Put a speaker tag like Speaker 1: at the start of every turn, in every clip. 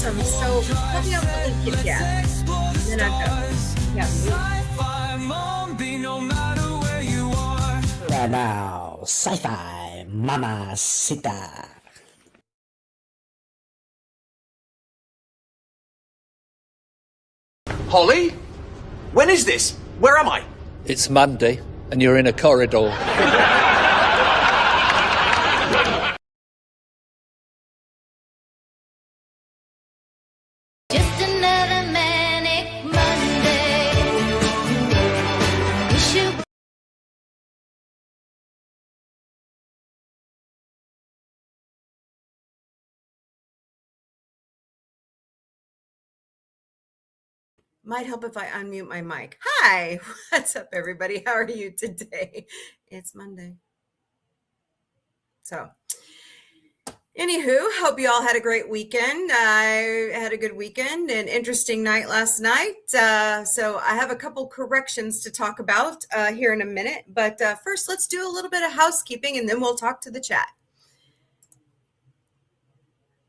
Speaker 1: awesome. So help me out with the link, Kit Kat. And then I've got
Speaker 2: Right now, sci-fi mamacita.
Speaker 3: Holly? When is this? Where am I?
Speaker 4: It's Monday, and you're in a corridor.
Speaker 5: Just another manic Monday. Wish you
Speaker 1: might help if I unmute my mic. Hi, what's up, everybody? How are you today? It's Monday. So, anywho, hope you all had a great weekend. I had a good weekend, an interesting night last night. So I have a couple corrections to talk about here in a minute. But first, let's do a little bit of housekeeping, and then we'll talk to the chat.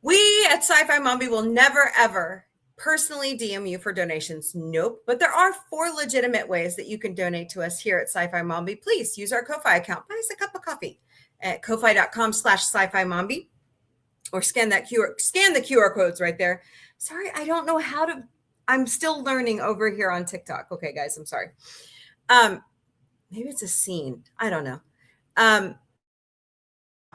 Speaker 1: We at Sci-Fi Mombie will never, ever personally DM you for donations. Nope. But there are 4 legitimate ways that you can donate to us here at Sci-Fi Mombie. Please use our Ko-Fi account. Buy us a cup of coffee at ko-fi.com/sci-fi mombie, or scan the QR codes right there. Sorry, I don't know how to. I'm still learning over here on TikTok. Okay, guys, I'm sorry. Maybe it's a scene. I don't know.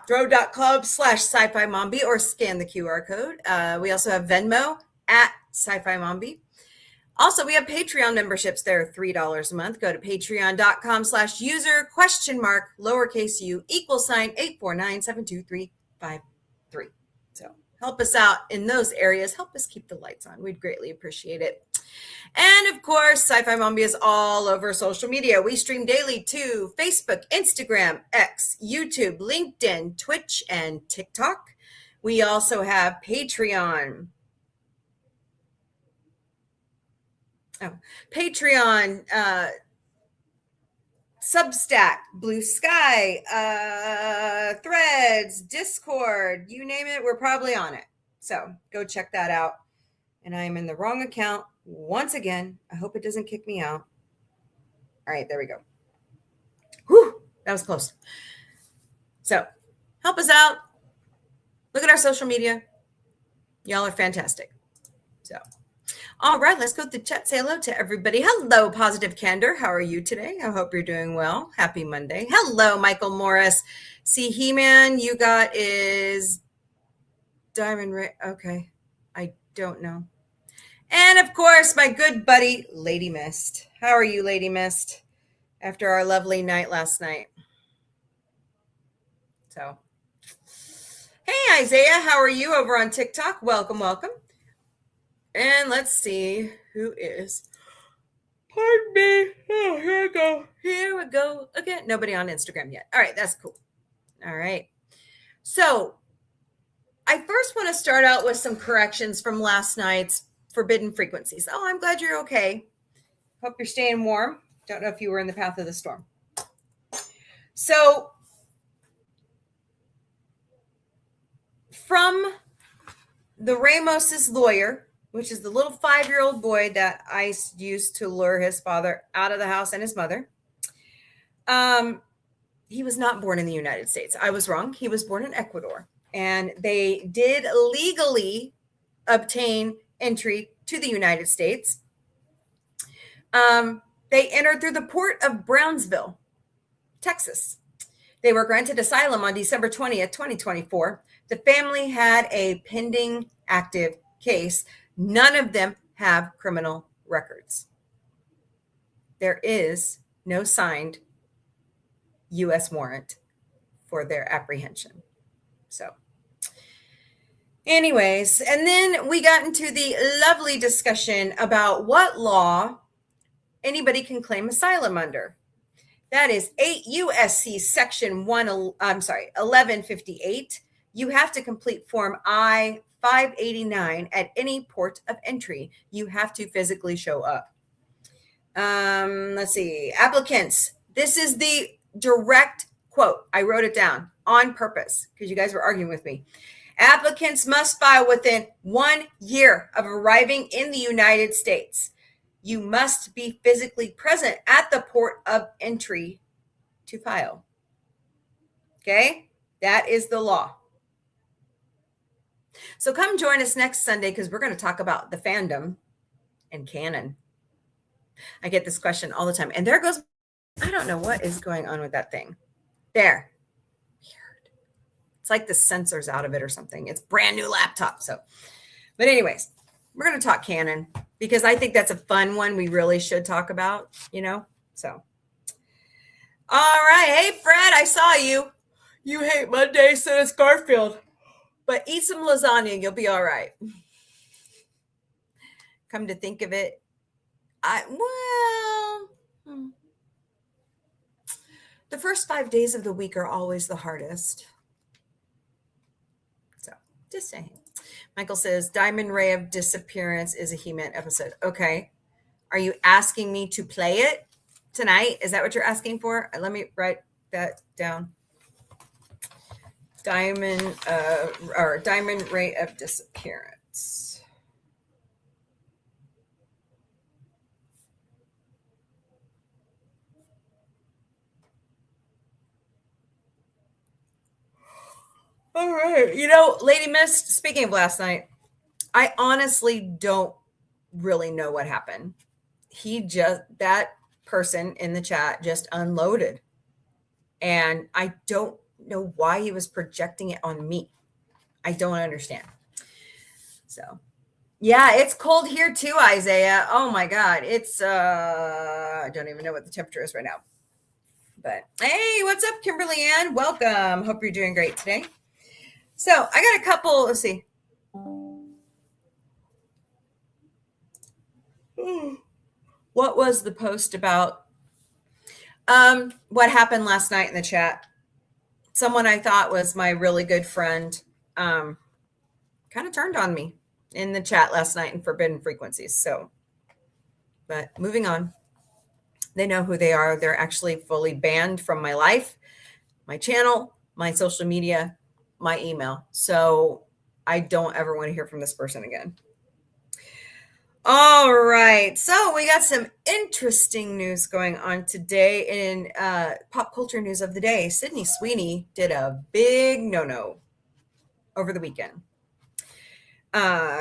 Speaker 1: Throw.club/sci-fi mombie, or scan the QR code. We also have Venmo at Sci-Fi Mombie. Also, we have Patreon memberships. They're $3 a month. Go to patreon.com/user !u =849-72353. So help us out in those areas. Help us keep the lights on. We'd greatly appreciate it. And of course, Sci-Fi Mombie is all over social media. We stream daily to Facebook, Instagram, X, YouTube, LinkedIn, Twitch, and TikTok. We also have Patreon. Patreon, Substack, Blue Sky, Threads, Discord, you name it, we're probably on it. So go check that out. And I am in the wrong account once again. I hope it doesn't kick me out. All right, there we go. Whew, that was close. So help us out. Look at our social media. Y'all are fantastic. So. All right, let's go to the chat. Say hello to everybody. Hello, Positive Candor. How are you today? I hope you're doing well. Happy Monday. Hello, Michael Morris. See, He-Man, you got is Diamond Ray. Okay, I don't know. And of course, my good buddy, Lady Mist. How are you, Lady Mist, after our lovely night last night? So, hey, Isaiah, how are you over on TikTok? Welcome, welcome. And let's see who is. Pardon me. Oh, here we go. Here we go again. Nobody on Instagram yet. All right, that's cool. All right. So I first want to start out with some corrections from last night's Forbidden Frequencies. Oh, I'm glad you're okay. Hope you're staying warm. Don't know if you were in the path of the storm. So from the Ramos's lawyer, which is the little 5-year-old boy that ICE used to lure his father out of the house and his mother. He was not born in the United States. I was wrong. He was born in Ecuador. And they did legally obtain entry to the United States. They entered through the port of Brownsville, Texas. They were granted asylum on December 20th, 2024. The family had a pending active case. None of them have criminal records. There is no signed U.S. warrant for their apprehension. So, anyways, and then we got into the lovely discussion about what law anybody can claim asylum under. That is 8 U.S.C. Section 1158. You have to complete Form I-589 at any port of entry. You have to physically show up. Let's see. Applicants. This is the direct quote. I wrote it down on purpose because you guys were arguing with me. Applicants must file within 1 year of arriving in the United States. You must be physically present at the port of entry to file. Okay? That is the law. So come join us next Sunday because we're going to talk about the fandom and canon. I get this question all the time. And there goes, I don't know what is going on with that thing. There. Weird. It's like the sensor's out of it or something. It's brand new laptop. But anyways, we're going to talk canon because I think that's a fun one we really should talk about, So, all right. Hey, Fred, I saw you. You hate Monday, so does Garfield. But eat some lasagna, you'll be all right. Come to think of it, the first 5 days of the week are always the hardest. So, just saying. Michael says, Diamond Ray of Disappearance is a He-Man episode. Okay. Are you asking me to play it tonight? Is that what you're asking for? Let me write that down. Diamond Ray of Disappearance. All right. Lady Mist, speaking of last night, I honestly don't really know what happened. That person in the chat just unloaded. And I don't know why he was projecting it on me. I don't understand. So, yeah, it's cold here too, Isaiah. Oh my God. It's, I don't even know what the temperature is right now. But hey, what's up, Kimberly Ann? Welcome. Hope you're doing great today. So I got a couple, let's see. What was the post about? What happened last night in the chat? Someone I thought was my really good friend kind of turned on me in the chat last night in Forbidden Frequencies. So, but moving on. They know who they are. They're actually fully banned from my life, my channel, my social media, my email. So I don't ever want to hear from this person again. All right. So we got some interesting news going on today in pop culture news of the day. Sydney Sweeney did a big no-no over the weekend.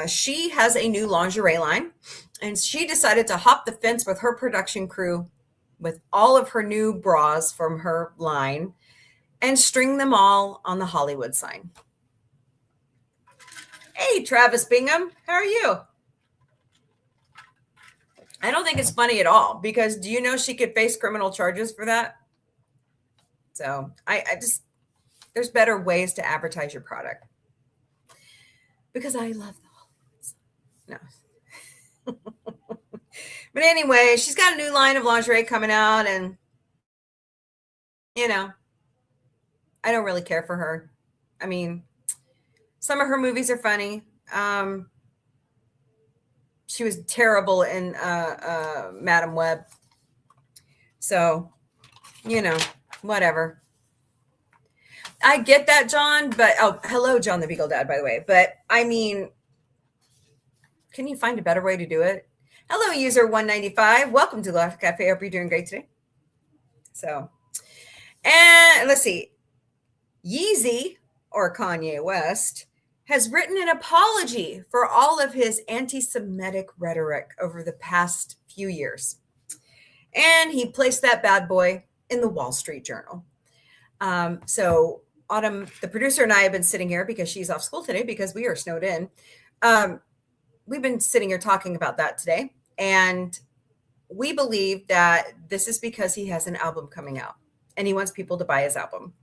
Speaker 1: She has a new lingerie line, and she decided to hop the fence with her production crew with all of her new bras from her line and string them all on the Hollywood sign. Hey, Travis Bingham, how are you? I don't think it's funny at all because do you know she could face criminal charges for that? So I just, there's better ways to advertise your product because I love the Hollywood. No. But anyway, she's got a new line of lingerie coming out and, I don't really care for her. I mean, some of her movies are funny. She was terrible in Madam Web. So, whatever. I get that, John, but hello, John the Beagle Dad, by the way. But I mean, can you find a better way to do it? Hello, user 195. Welcome to Galactic Café. Hope you're doing great today. So, and let's see. Yeezy, or Kanye West, has written an apology for all of his anti-Semitic rhetoric over the past few years. And he placed that bad boy in the Wall Street Journal. So Autumn, the producer, and I have been sitting here because she's off school today because we are snowed in. We've been sitting here talking about that today. And we believe that this is because he has an album coming out and he wants people to buy his album.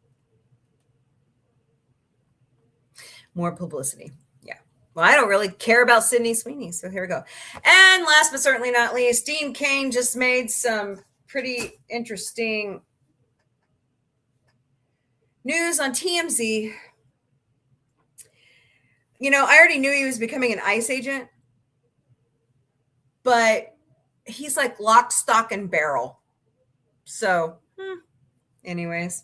Speaker 1: More publicity. Yeah. Well, I don't really care about Sydney Sweeney. So here we go. And last but certainly not least, Dean Cain just made some pretty interesting news on TMZ. I already knew he was becoming an ICE agent, but he's like lock, stock, and barrel. So, anyways,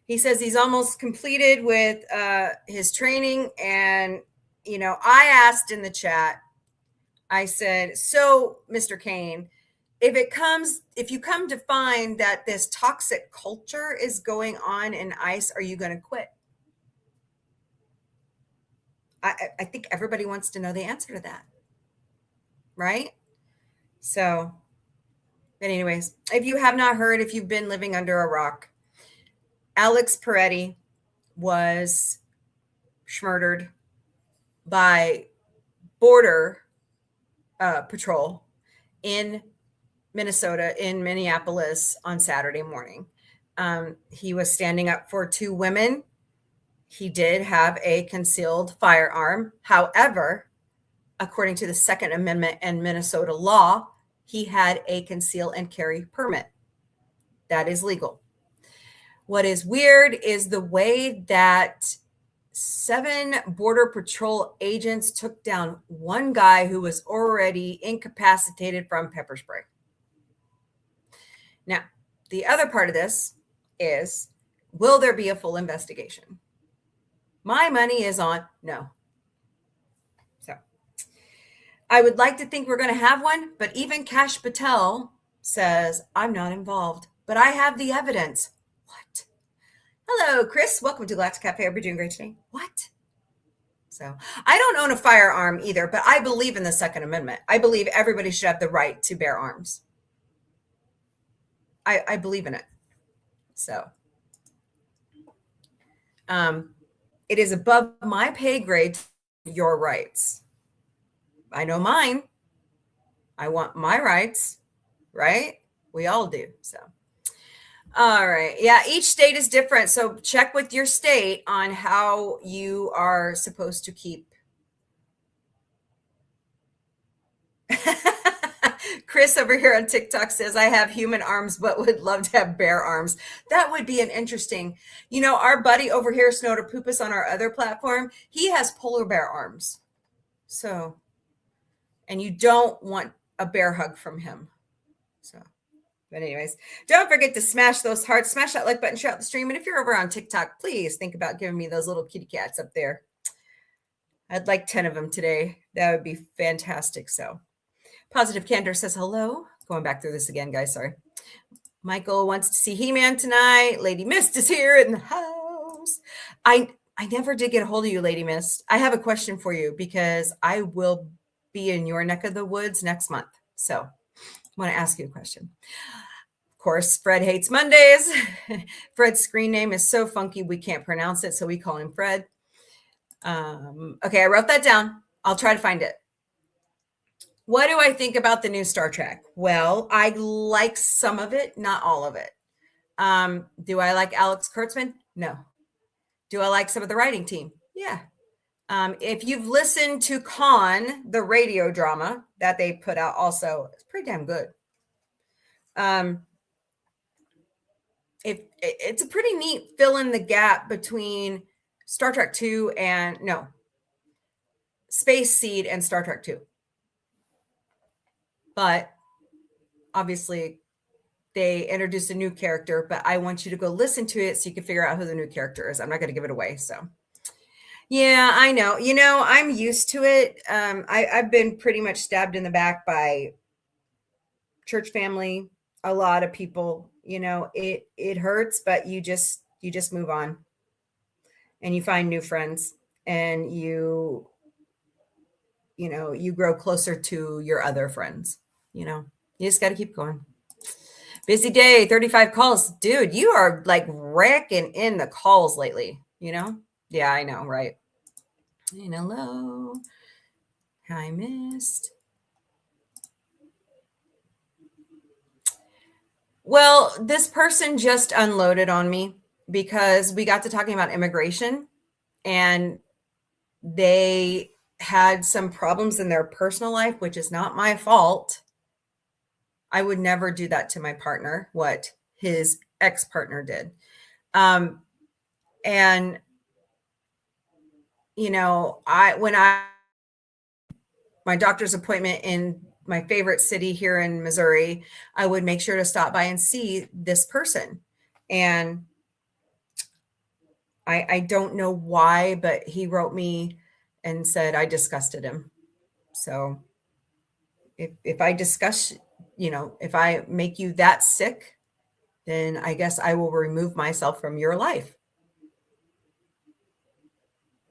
Speaker 1: He says he's almost completed with his training. And, I asked in the chat, I said, so, Mr. Kane, if you come to find that this toxic culture is going on in ICE, are you going to quit? I think everybody wants to know the answer to that. Right? So, but anyways, if you have not heard, if you've been living under a rock, Alex Peretti was murdered by Border Patrol in Minnesota, in Minneapolis on Saturday morning. He was standing up for two women. He did have a concealed firearm. However, according to the Second Amendment and Minnesota law, he had a conceal and carry permit. That is legal. What is weird is the way that 7 Border Patrol agents took down one guy who was already incapacitated from pepper spray. Now, the other part of this is, will there be a full investigation? My money is on no. So I would like to think we're going to have one, but even Kash Patel says, I'm not involved, but I have the evidence. What? Hello, Chris. Welcome to Galactic Café. Are you doing great today? What? So I don't own a firearm either, but I believe in the Second Amendment. I believe everybody should have the right to bear arms. I believe in it. So it is above my pay grade, your rights. I know mine. I want my rights, right? We all do. So, all right. Yeah, each state is different. So check with your state on how you are supposed to keep. Chris over here on TikTok says, I have human arms, but would love to have bear arms. That would be an interesting, our buddy over here, Snowder Poopus on our other platform, he has polar bear arms. So, and you don't want a bear hug from him. So, but anyways, don't forget to smash those hearts, smash that like button, share out the stream. And if you're over on TikTok, please think about giving me those little kitty cats up there. I'd like 10 of them today. That would be fantastic. So, Positive Candor says hello. Going back through this again, guys. Sorry. Michael wants to see He-Man tonight. Lady Mist is here in the house. I never did get a hold of you, Lady Mist. I have a question for you because I will be in your neck of the woods next month. So I want to ask you a question. Of course, Fred hates Mondays. Fred's screen name is so funky we can't pronounce it, so we call him Fred. Okay, I wrote that down. I'll try to find it. What do I think about the new Star Trek? Well, I like some of it, not all of it. Do I like Alex Kurtzman? No. Do I like some of the writing team? Yeah. If you've listened to Con, the radio drama that they put out also, it's pretty damn good. It's a pretty neat fill in the gap between Star Trek 2 and, Space Seed and Star Trek 2. But obviously they introduced a new character, but I want you to go listen to it so you can figure out who the new character is. I'm not going to give it away. So yeah, I know, I'm used to it. I've been pretty much stabbed in the back by church family. A lot of people, it hurts, but you just move on and you find new friends and you grow closer to your other friends. You just got to keep going. Busy day, 35 calls. Dude, you are like wrecking in the calls lately, Yeah, I know, right? And hello. Hi, Mist. Well, this person just unloaded on me because we got to talking about immigration and they had some problems in their personal life, which is not my fault. I would never do that to my partner, what his ex-partner did. And my doctor's appointment in my favorite city here in Missouri, I would make sure to stop by and see this person. And I don't know why, but he wrote me and said I disgusted him. So if I discuss, if I make you that sick, then I guess I will remove myself from your life.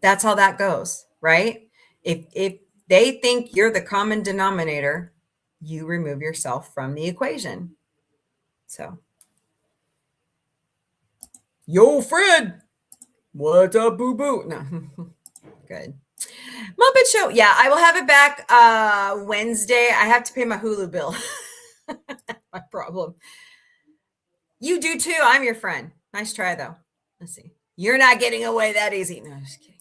Speaker 1: That's how that goes, right? If they think you're the common denominator, you remove yourself from the equation. So, yo, Fred, what's up, boo boo? No, good. Muppet Show. Yeah, I will have it back Wednesday. I have to pay my Hulu bill. My problem. You do too. I'm your friend. Nice try though. Let's see. You're not getting away that easy. No, I'm just kidding.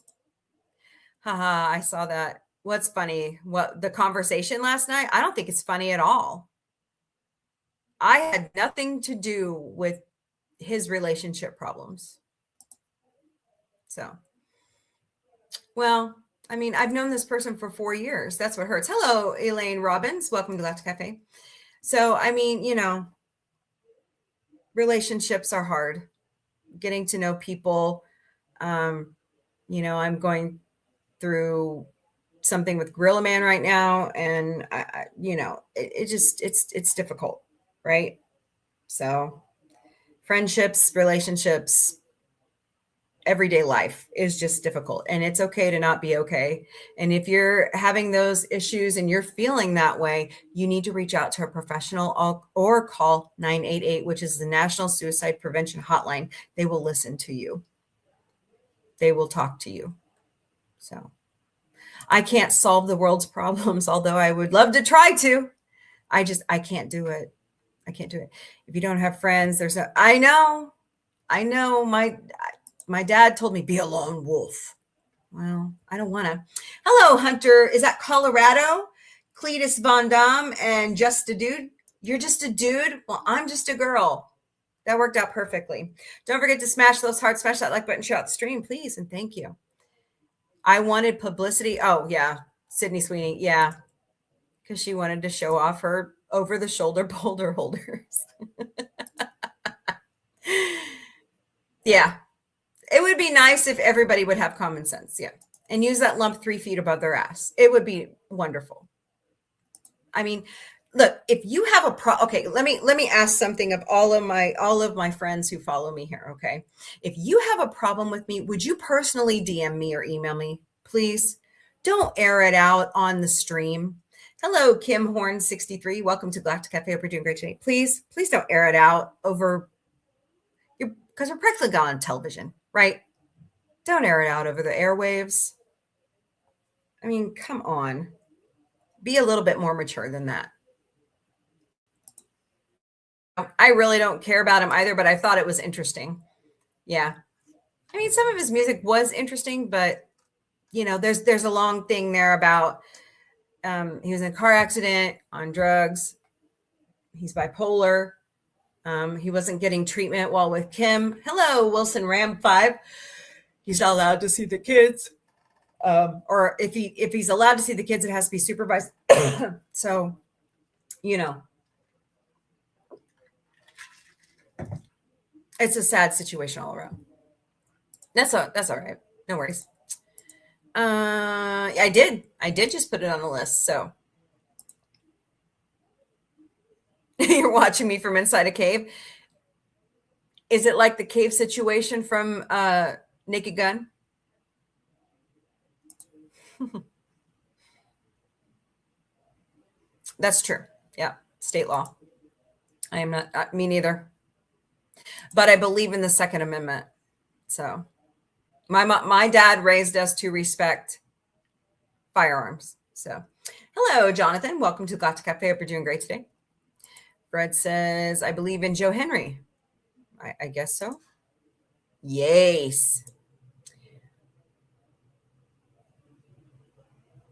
Speaker 1: Haha, I saw that. What's funny? What the conversation last night? I don't think it's funny at all. I had nothing to do with his relationship problems. So, well, I mean, I've known this person for 4 years. That's what hurts. Hello, Elaine Robbins. Welcome to Galactic Café. So, I mean, relationships are hard. Getting to know people. I'm going through something with Gorilla Man right now, and it's difficult, right? So, friendships, relationships, everyday life is just difficult, and it's okay to not be okay. And if you're having those issues and you're feeling that way, you need to reach out to a professional or call 988, which is the National Suicide Prevention Hotline. They will listen to you. They will talk to you. So I can't solve the world's problems, although I would love to try to. I can't do it. I can't do it. If you don't have friends, I know my dad told me be a lone wolf. Well, I don't want to. Hello, Hunter. Is that Colorado? Cletus Von Dam and Just a Dude. You're just a dude? Well, I'm just a girl. That worked out perfectly. Don't forget to smash those hearts, smash that like button, share out the stream, please, and thank you. I wanted publicity. Oh, yeah. Sydney Sweeney. Yeah. Because she wanted to show off her over-the-shoulder boulder holders. Yeah. It would be nice if everybody would have common sense. Yeah. And use that lump 3 feet above their ass. It would be wonderful. I mean, look, if you have a okay, let me ask something of all of my friends who follow me here. Okay. If you have a problem with me, would you personally DM me or email me? Please don't air it out on the stream. Hello, Kim Horn 63. Welcome to Galactic Cafe. Hope you're doing great today. Please don't air it out over because we're practically on television, right? Don't air it out over the airwaves. I mean, come on. Be a little bit more mature than that. I really don't care about him either, but I thought it was interesting. Yeah. I mean, some of his music was interesting, but there's a long thing there about he was in a car accident, on drugs. He's bipolar. He wasn't getting treatment while with Kim. Hello, Wilson Ram 5. He's not allowed to see the kids. Or if he's allowed to see the kids, it has to be supervised. So, it's a sad situation all around. That's all right. No worries. I did just put it on the list. So you're watching me from inside a cave. Is it like the cave situation from Naked Gun? That's true. Yeah. State law. I am not, me neither. But I believe in the Second Amendment. So my dad raised us to respect firearms. So hello, Jonathan. Welcome to Galactic Cafe. Hope you're doing great today. Fred says, I believe in Joe Henry. I guess so. Yes.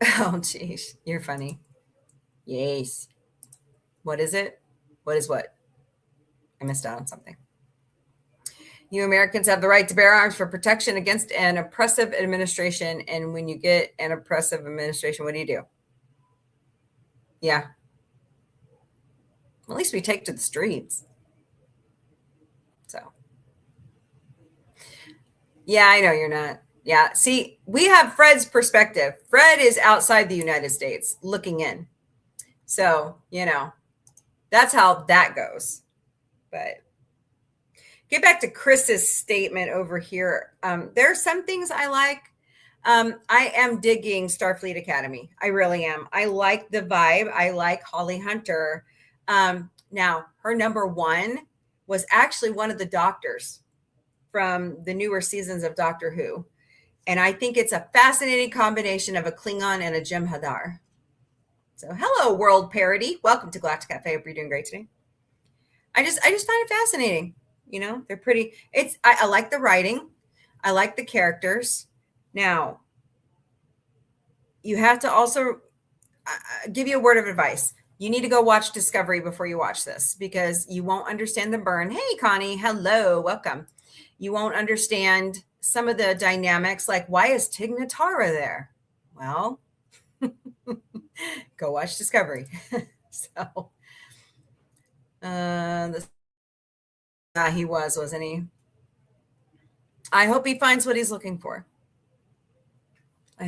Speaker 1: Oh, geez. You're funny. Yes. What is it? What is what? I missed out on something. You Americans have the right to bear arms for protection against an oppressive administration. And when you get an oppressive administration, what do? Yeah. At least we take to the streets. So, Yeah, I know you're not. Yeah. See, we have Fred's perspective. Fred is outside the United States looking in. So, that's how that goes. But get back to Chris's statement over here. There are some things I like. I am digging Starfleet Academy. I really am. I like the vibe. I like Holly Hunter. Now, her number one was actually one of the doctors from the newer seasons of Doctor Who. And I think it's a fascinating combination of a Klingon and a Jem'Hadar. So, hello, world parody. Welcome to Galactic Cafe. Hope you're doing great today. I just find it fascinating. They're pretty. I like the writing. I like the characters. Now, you have to also give you a word of advice. You need to go watch Discovery before you watch this because you won't understand the burn. Hey, Connie. Hello. Welcome. You won't understand some of the dynamics, like why is Tig Notara there? Well, go watch Discovery. So, he wasn't he? I hope he finds what he's looking for. I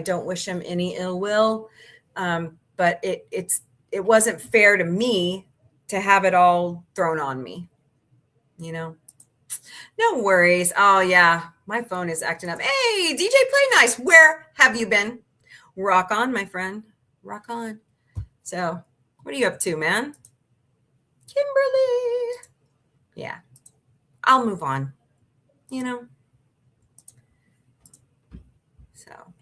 Speaker 1: don't wish him any ill will, but it wasn't fair to me to have it all thrown on me. No worries. Oh yeah, my phone is acting up. Hey, DJ Play Nice, where have you been? Rock on, my friend. Rock on. So, what are you up to, man? Kimberly. Yeah, I'll move on. So,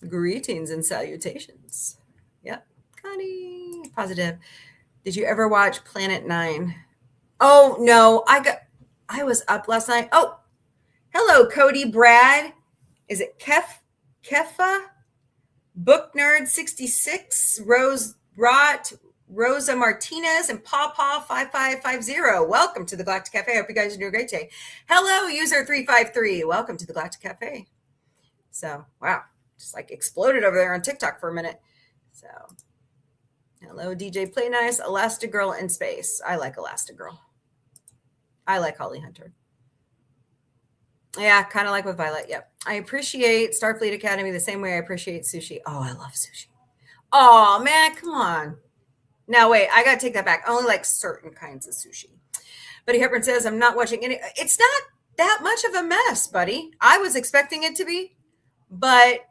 Speaker 1: greetings and salutations. Yep, Connie. Positive. Did you ever watch Planet 9? Oh no, I was up last night. Oh, hello, Cody, Brad. Is it Kefa? Book Nerd 66, Rose Rot, Rosa Martinez, and Pawpaw 5550. Welcome to the Galactic Cafe. I hope you guys are doing a great day. Hello, user 353. Welcome to the Galactic Cafe. So, wow, just like exploded over there on TikTok for a minute. So, hello, DJ Play Nice, Elastigirl in Space. I like Elastigirl. I like Holly Hunter. Yeah, kind of like with Violet. Yep. I appreciate Starfleet Academy the same way I appreciate sushi. Oh, I love sushi. Oh, man, come on. Now, wait, I got to take that back. I only like certain kinds of sushi. Buddy Hepburn says, I'm not watching any. It's not that much of a mess, buddy. I was expecting it to be, but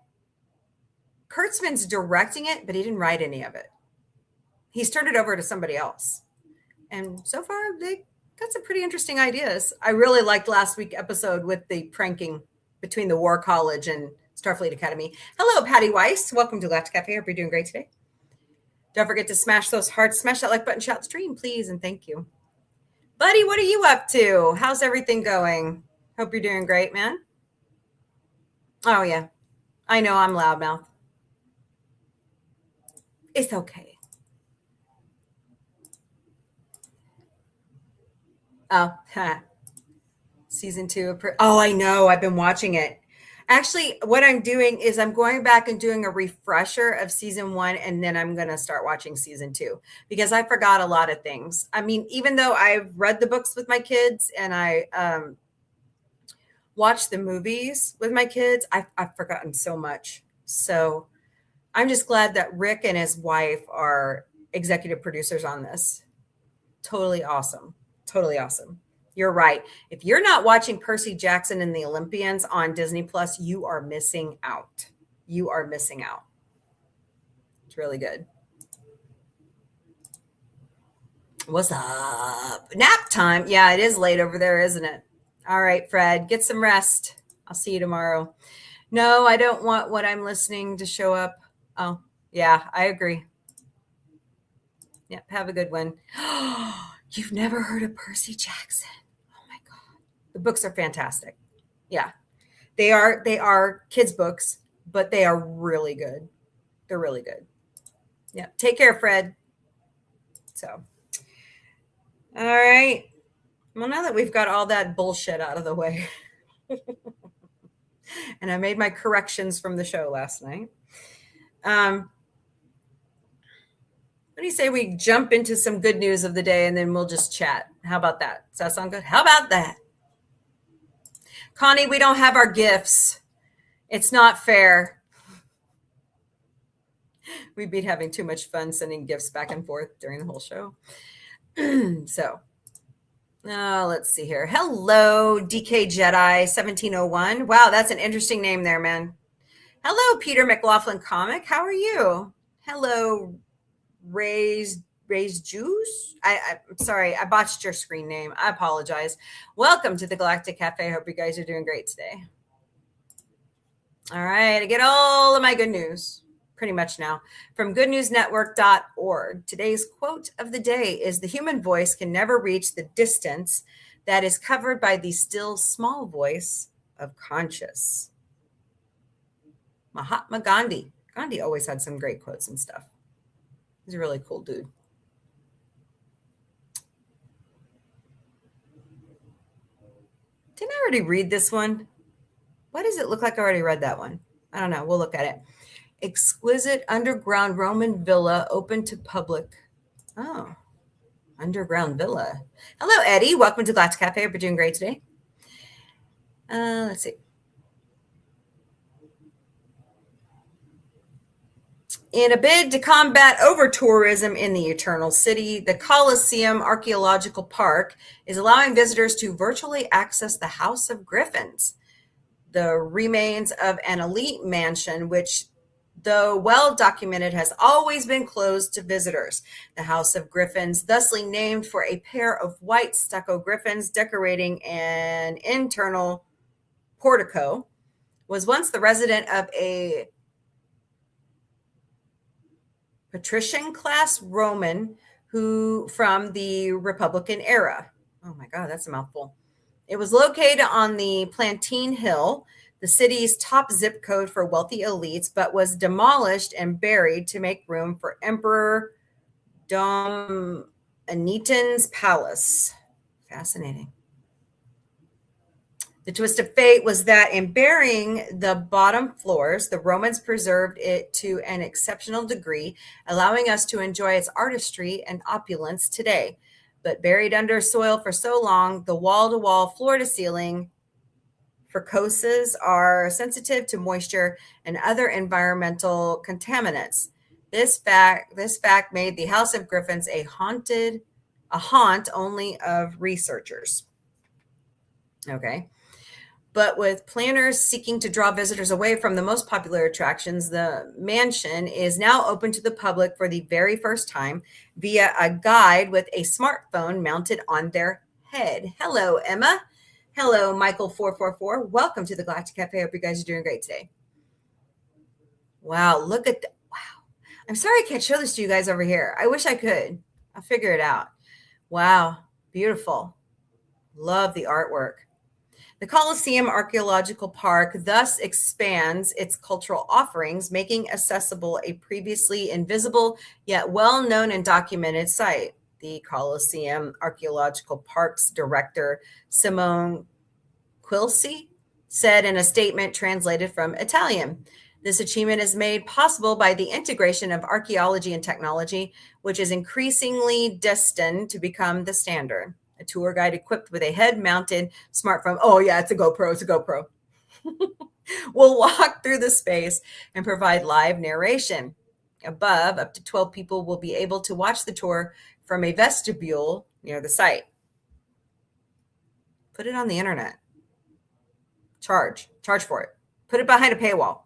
Speaker 1: Kurtzman's directing it, but he didn't write any of it. He's turned it over to somebody else. And so far, they got some pretty interesting ideas. I really liked last week's episode with the pranking between the War College and Starfleet Academy. Hello, Patty Weiss. Welcome to Galactic Cafe. Hope you're doing great today. Don't forget to smash those hearts, smash that like button, shout the stream, please, and thank you. Buddy, what are you up to? How's everything going? Hope you're doing great, man. Oh, yeah. I know I'm loudmouth. It's okay. Oh, season 2. Oh, I know. I've been watching it. Actually, what I'm doing is I'm going back and doing a refresher of season 1, and then I'm going to start watching season 2 because I forgot a lot of things. I mean, even though I've read the books with my kids and I watched the movies with my kids, I've forgotten so much. So I'm just glad that Rick and his wife are executive producers on this. Totally awesome. Totally awesome. You're right. If you're not watching Percy Jackson and the Olympians on Disney Plus, you are missing out. You are missing out. It's really good. What's up? Nap time. Yeah, it is late over there, isn't it? All right, Fred, get some rest. I'll see you tomorrow. No, I don't want what I'm listening to show up. Oh, yeah, I agree. Yep, have a good one. You've never heard of Percy Jackson? Oh my God. The books are fantastic. Yeah. They are kids' books, but they are really good. They're really good. Yeah. Take care, Fred. So, all right. Well, now that we've got all that bullshit out of the way, and I made my corrections from the show last night. What do you say we jump into some good news of the day and then we'll just chat? How about that? Does that sound good? How about that? Connie, we don't have our gifts. It's not fair. We'd be having too much fun sending gifts back and forth during the whole show. So, let's see here. Hello, DK Jedi 1701. Wow, that's an interesting name there, man. Hello, Peter McLaughlin Comic. How are you? Hello, Raised Juice. I'm sorry, I botched your screen name. I apologize. Welcome to the Galactic Cafe. Hope you guys are doing great today. All right, I get all of my good news pretty much now from goodnewsnetwork.org. Today's quote of the day is, "The human voice can never reach the distance that is covered by the still small voice of conscious." Mahatma Gandhi. Gandhi always had some great quotes and stuff. He's a really cool dude. Didn't I already read this one? Why does it look like I already read that one? I don't know. We'll look at it. Exquisite underground Roman villa open to public. Oh, underground villa. Hello, Eddie. Welcome to Galactic Cafe. Hope you're doing great today. Let's see. In a bid to combat over-tourism in the Eternal City, the Colosseum Archaeological Park is allowing visitors to virtually access the House of Griffins, the remains of an elite mansion, which, though well documented, has always been closed to visitors. The House of Griffins, thusly named for a pair of white stucco griffins decorating an internal portico, was once the residence of a patrician class Roman who from the Republican era. Oh my God, that's a mouthful. It was located on the Plantain Hill, the city's top zip code for wealthy elites, but was demolished and buried to make room for Emperor Domitian's palace. Fascinating. The twist of fate was that in burying the bottom floors, the Romans preserved it to an exceptional degree, allowing us to enjoy its artistry and opulence today. But buried under soil for so long, the wall-to-wall, floor-to-ceiling fracoses are sensitive to moisture and other environmental contaminants. This fact made the House of Griffins a haunt only of researchers. Okay. But with planners seeking to draw visitors away from the most popular attractions, the mansion is now open to the public for the very first time via a guide with a smartphone mounted on their head. Hello, Emma. Hello, Michael444. Welcome to the Galactic Cafe. Hope you guys are doing great today. Wow, look at that. Wow. I'm sorry I can't show this to you guys over here. I wish I could. I'll figure it out. Wow, beautiful. Love the artwork. The Colosseum Archaeological Park thus expands its cultural offerings, making accessible a previously invisible yet well-known and documented site. The Colosseum Archaeological Park's director, Simone Quilci, said in a statement translated from Italian. This achievement is made possible by the integration of archaeology and technology, which is increasingly destined to become the standard. A tour guide equipped with a head-mounted smartphone. Oh, yeah, it's a GoPro. It's a GoPro. Will walk through the space and provide live narration. Above, up to 12 people will be able to watch the tour from a vestibule near the site. Put it on the internet. Charge for it. Put it behind a paywall.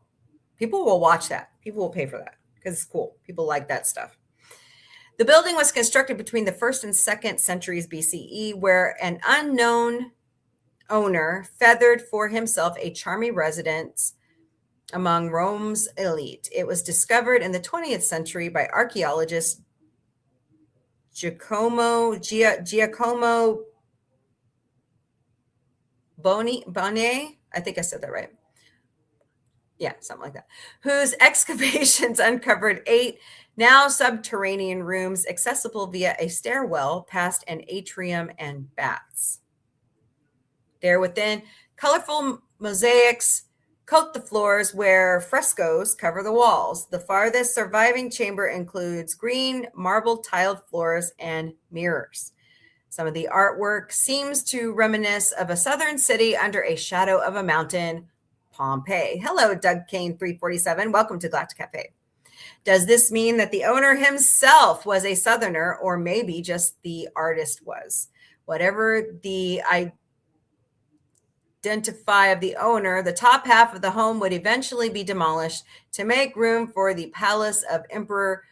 Speaker 1: People will watch that. People will pay for that because it's cool. People like that stuff. The building was constructed between the 1st and 2nd centuries BCE, where an unknown owner feathered for himself a charming residence among Rome's elite. It was discovered in the 20th century by archaeologist Giacomo Bonnier. I think I said that right. Yeah, something like that. Whose excavations uncovered 8 now subterranean rooms accessible via a stairwell past an atrium and baths. There within, colorful mosaics coat the floors where frescoes cover the walls. The farthest surviving chamber includes green marble tiled floors and mirrors. Some of the artwork seems to reminisce of a southern city under a shadow of a mountain, Pompeii. Hello, Doug Kane 347. Welcome to Galactic Café. Does this mean that the owner himself was a southerner, or maybe just the artist was? Whatever the identify of the owner, the top half of the home would eventually be demolished to make room for the palace of Emperor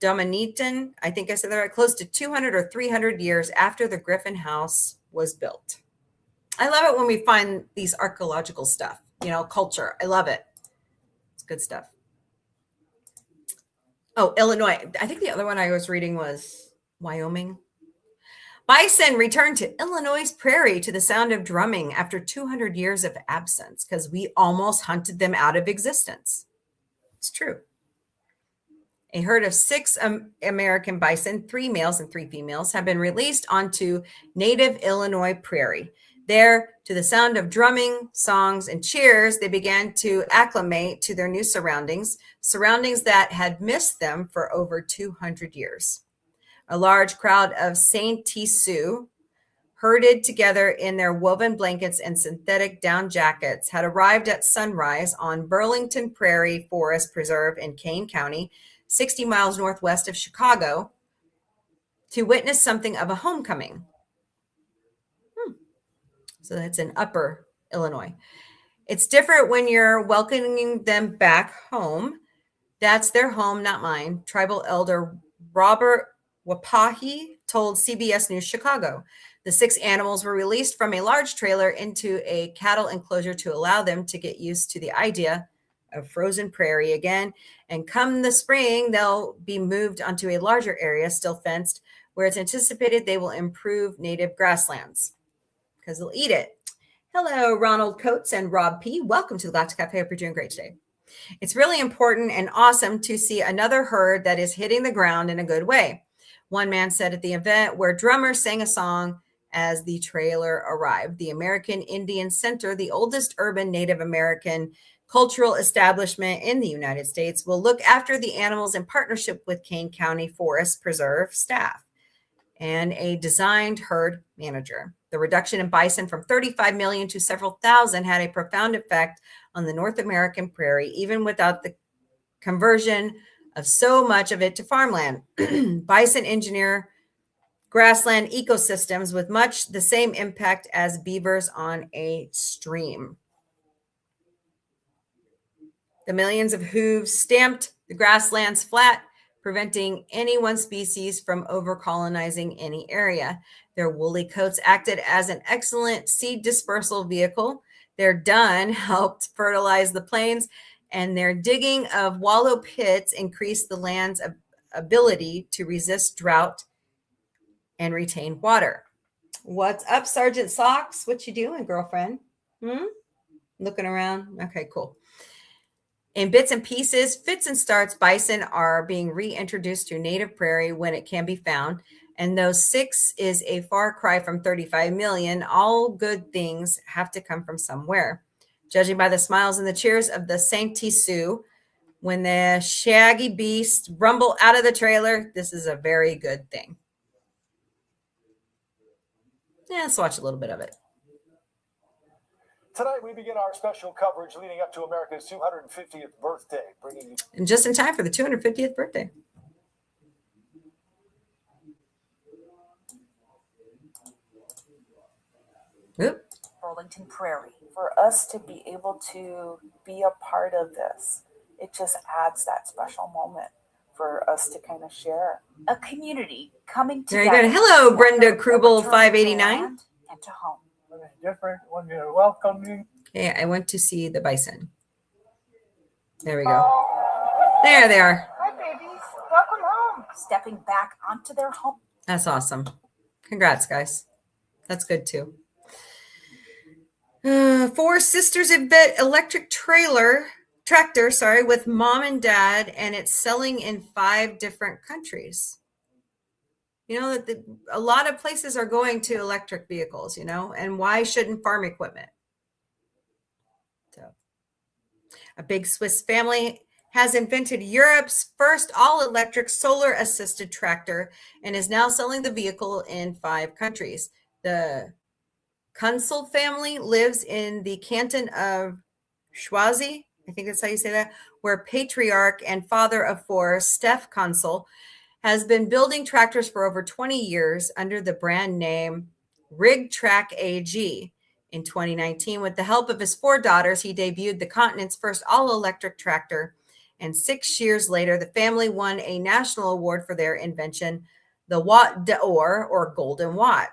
Speaker 1: Domitian. I think I said that right. Close to 200 or 300 years after the Griffin House was built. I love it when we find these archaeological stuff, culture. I love it. It's good stuff. Oh, Illinois. I think the other one I was reading was Wyoming. Bison returned to Illinois' prairie to the sound of drumming after 200 years of absence because we almost hunted them out of existence. It's true. A herd of 6 American bison, 3 males and 3 females, have been released onto native Illinois prairie. There, to the sound of drumming, songs, and cheers, they began to acclimate to their new surroundings that had missed them for over 200 years. A large crowd of Saint Sioux, herded together in their woven blankets and synthetic down jackets, had arrived at sunrise on Burlington Prairie Forest Preserve in Kane County, 60 miles northwest of Chicago, to witness something of a homecoming. So that's in Upper Illinois. It's different when you're welcoming them back home. That's their home, not mine. Tribal elder Robert Wapahi told CBS News Chicago. The 6 animals were released from a large trailer into a cattle enclosure to allow them to get used to the idea of frozen prairie again. And come the spring, they'll be moved onto a larger area, still fenced, where it's anticipated they will improve native grasslands because they'll eat it. Hello, Ronald Coates and Rob P. Welcome to the Galactic Cafe. Hope you're doing great today. It's really important and awesome to see another herd that is hitting the ground in a good way. One man said at the event where drummers sang a song as the trailer arrived. The American Indian Center, the oldest urban Native American cultural establishment in the United States, will look after the animals in partnership with Kane County Forest Preserve staff and a designed herd manager. The reduction in bison from 35 million to several thousand had a profound effect on the North American prairie, even without the conversion of so much of it to farmland. Bison engineer grassland ecosystems with much the same impact as beavers on a stream. The millions of hooves stamped the grasslands flat, preventing any one species from over-colonizing any area. Their woolly coats acted as an excellent seed dispersal vehicle. Their dung helped fertilize the plains, and their digging of wallow pits increased the land's ability to resist drought and retain water. What's up, Sergeant Socks? What you doing, girlfriend? Looking around? Okay, cool. In bits and pieces, fits and starts, bison are being reintroduced to native prairie when it can be found. And though 6 is a far cry from 35 million, all good things have to come from somewhere. Judging by the smiles and the cheers of the Saint Sioux, when the shaggy beasts rumble out of the trailer, this is a very good thing. Yeah, let's watch a little bit of it.
Speaker 6: Tonight, we begin our special coverage leading up to America's 250th birthday, bringing you...
Speaker 1: And just in time for the 250th birthday. Oop.
Speaker 7: Burlington Prairie. For us to be able to be a part of this, it just adds that special moment for us to kind of share a community coming
Speaker 1: Very
Speaker 7: together.
Speaker 1: good. Hello, Brenda
Speaker 7: A
Speaker 1: Krubel,
Speaker 7: return to
Speaker 1: 589.
Speaker 7: land and to home.
Speaker 6: Different when you're welcoming.
Speaker 1: Okay, I went to see the bison. There we go. There they are.
Speaker 7: Hi, babies. Welcome home. Stepping back onto their home.
Speaker 1: That's awesome. Congrats, guys. That's good too. 4 sisters electric tractor, with mom and dad, and it's selling in 5 different countries. You know that a lot of places are going to electric vehicles, and why shouldn't farm equipment? So, a big Swiss family has invented Europe's first all-electric solar-assisted tractor and is now selling the vehicle in 5 countries. The Kunzel family lives in the canton of Schwazi, I think that's how you say that, where patriarch and father of 4, Steph Kunzel, has been building tractors for over 20 years under the brand name RigTrack AG. In 2019, with the help of his 4 daughters, he debuted the continent's first all-electric tractor. And 6 years later, the family won a national award for their invention, the Watt d'Or, or Golden Watt.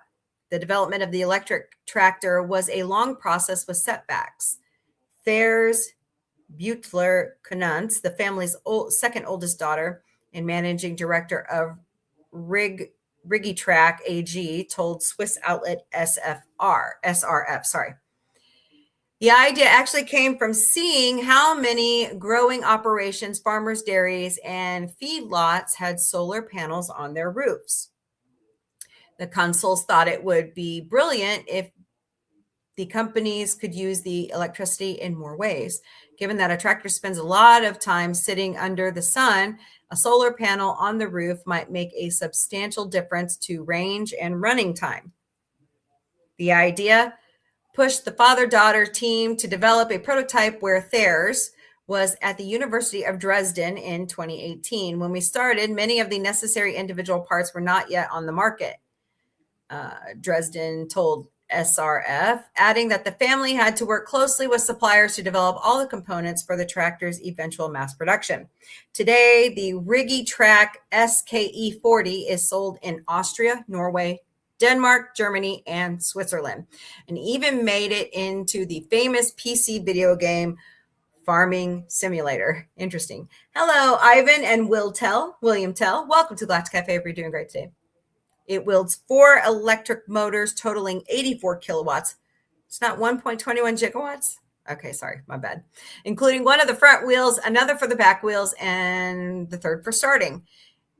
Speaker 1: The development of the electric tractor was a long process with setbacks. Thers Beutler-Kunantz, the family's second oldest daughter and managing director of RigTrack AG, told Swiss outlet SRF. The idea actually came from seeing how many growing operations, farmers, dairies, and feedlots had solar panels on their roofs. The Kunzels thought it would be brilliant if the companies could use the electricity in more ways. Given that a tractor spends a lot of time sitting under the sun, a solar panel on the roof might make a substantial difference to range and running time. The idea pushed the father-daughter team to develop a prototype where Thers was at the University of Dresden in 2018. When we started, many of the necessary individual parts were not yet on the market. Dresden told SRF, adding that the family had to work closely with suppliers to develop all the components for the tractor's eventual mass production. Today, the RigTrack SKE40 is sold in Austria, Norway, Denmark, Germany, and Switzerland, and even made it into the famous PC video game Farming Simulator. Interesting. Hello, Ivan and William Tell. Welcome to Galactic Café. Hope you're doing great today. It wields 4 electric motors totaling 84 kilowatts. It's not 1.21 gigawatts. Okay, sorry, my bad. Including one of the front wheels, another for the back wheels, and the third for starting.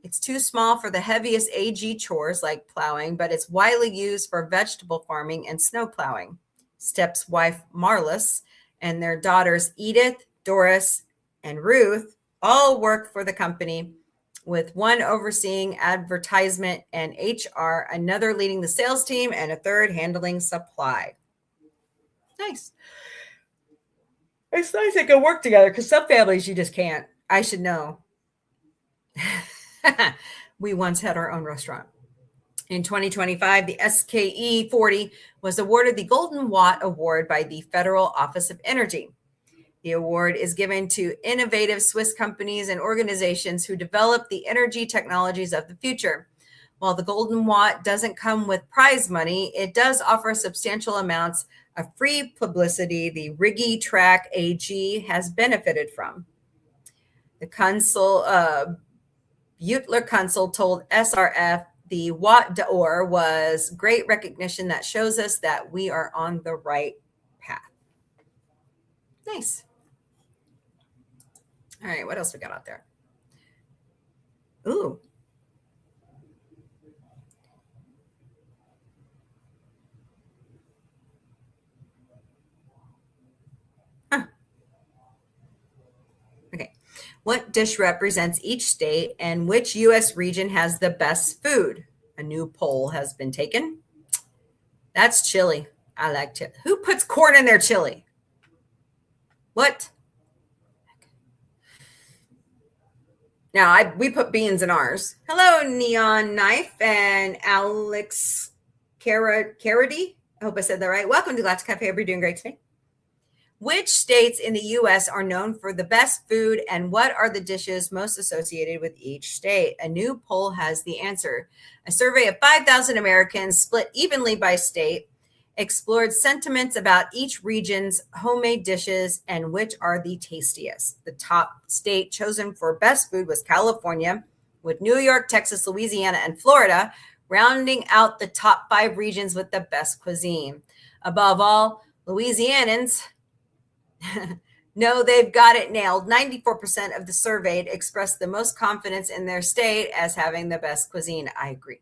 Speaker 1: It's too small for the heaviest AG chores like plowing, but it's widely used for vegetable farming and snow plowing. Stepp's wife, Marlis, and their daughters, Edith, Doris, and Ruth, all work for the company, with one overseeing advertisement and HR, another leading the sales team, and a third handling supply. Nice. It's nice they can work together because some families you just can't. I should know. We once had our own restaurant. In 2025, the SKE40 was awarded the Golden Watt Award by the Federal Office of Energy. The award is given to innovative Swiss companies and organizations who develop the energy technologies of the future. While the Golden Watt doesn't come with prize money, it does offer substantial amounts of free publicity the RigTrack AG has benefited from. The Beutler Kunzel told SRF the Watt d'Or was great recognition that shows us that we are on the right path. Nice. All right, what else we got out there? Ooh. Huh. Okay. What dish represents each state and which U.S. region has the best food? A new poll has been taken. That's chili. I like chili. Who puts corn in their chili? What? Now, we put beans in ours. Hello, Neon Knife and Alex Carady. I hope I said that right. Welcome to Galactic Café. Hope you're doing great today. Which states in the U.S. are known for the best food, and what are the dishes most associated with each state? A new poll has the answer. A survey of 5,000 Americans, split evenly by state, explored sentiments about each region's homemade dishes and which are the tastiest. The top state chosen for best food was California, with New York, Texas, Louisiana, and Florida rounding out the top 5 regions with the best cuisine. Above all, Louisianans know they've got it nailed. 94% of the surveyed expressed the most confidence in their state as having the best cuisine. I agree.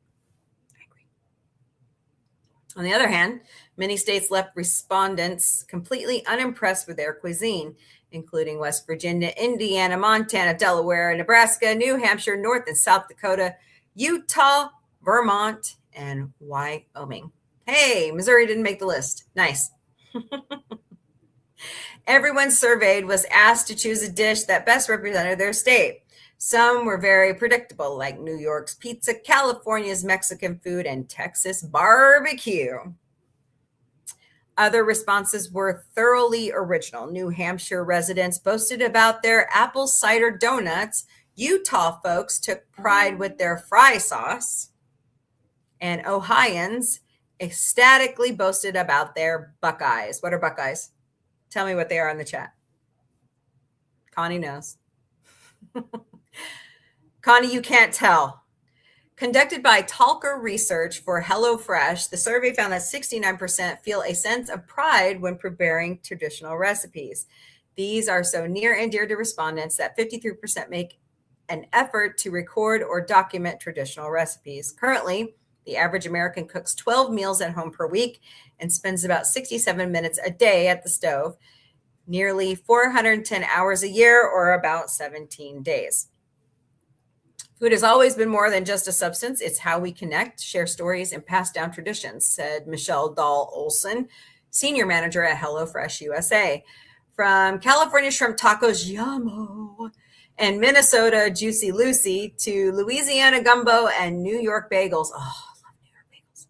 Speaker 1: On the other hand, many states left respondents completely unimpressed with their cuisine, including West Virginia, Indiana, Montana, Delaware, Nebraska, New Hampshire, North and South Dakota, Utah, Vermont, and Wyoming. Hey, Missouri didn't make the list. Nice. Everyone surveyed was asked to choose a dish that best represented their state. Some were very predictable, like New York's pizza, California's Mexican food, and Texas barbecue. Other responses were thoroughly original. New Hampshire residents boasted about their apple cider donuts. Utah folks took pride with their fry sauce. And Ohioans ecstatically boasted about their Buckeyes. What are Buckeyes? Tell me what they are in the chat. Connie knows. Connie, you can't tell. Conducted by Talker Research for HelloFresh, the survey found that 69% feel a sense of pride when preparing traditional recipes. These are so near and dear to respondents that 53% make an effort to record or document traditional recipes. Currently, the average American cooks 12 meals at home per week and spends about 67 minutes a day at the stove, nearly 410 hours a year, or about 17 days. Food has always been more than just a substance. It's how we connect, share stories, and pass down traditions, said Michelle Dahl Olson, senior manager at HelloFresh USA. From California shrimp tacos, yummo, and Minnesota Juicy Lucy to Louisiana gumbo and New York bagels. Oh, I love New York bagels.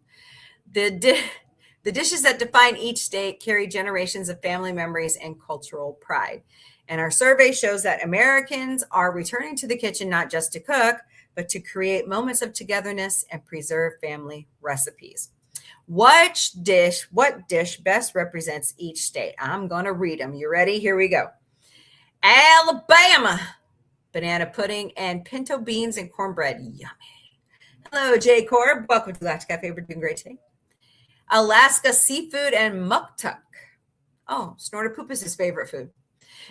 Speaker 1: The dishes that define each state carry generations of family memories and cultural pride. And our survey shows that Americans are returning to the kitchen not just to cook, but to create moments of togetherness and preserve family recipes. What dish best represents each state? I'm going to read them. You ready? Here we go. Alabama, banana pudding and pinto beans and cornbread. Yummy. Hello, Jay Corb. Welcome to Galactic Café. We're doing great today. Alaska, seafood and muktuk. Oh, snorter poop is his favorite food.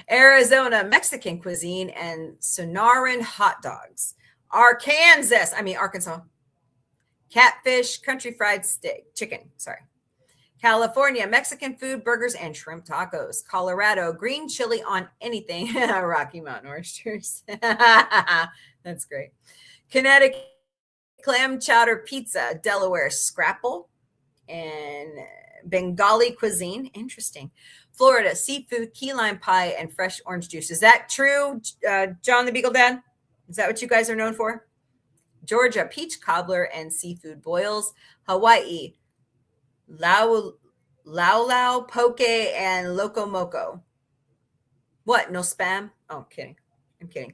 Speaker 1: Arizona, Mexican cuisine and Sonoran hot dogs. Arkansas, catfish, country fried chicken. California, Mexican food, burgers, and shrimp tacos. Colorado, green chili on anything. Rocky Mountain oysters. That's great. Connecticut, clam chowder pizza. Delaware, scrapple and Bengali cuisine. Interesting. Florida, seafood, key lime pie, and fresh orange juice. Is that true, John the Beagle Dad? Is that what you guys are known for? Georgia, peach cobbler and seafood boils. Hawaii, lau poke, and loco moco. What, no spam? Oh, I'm kidding.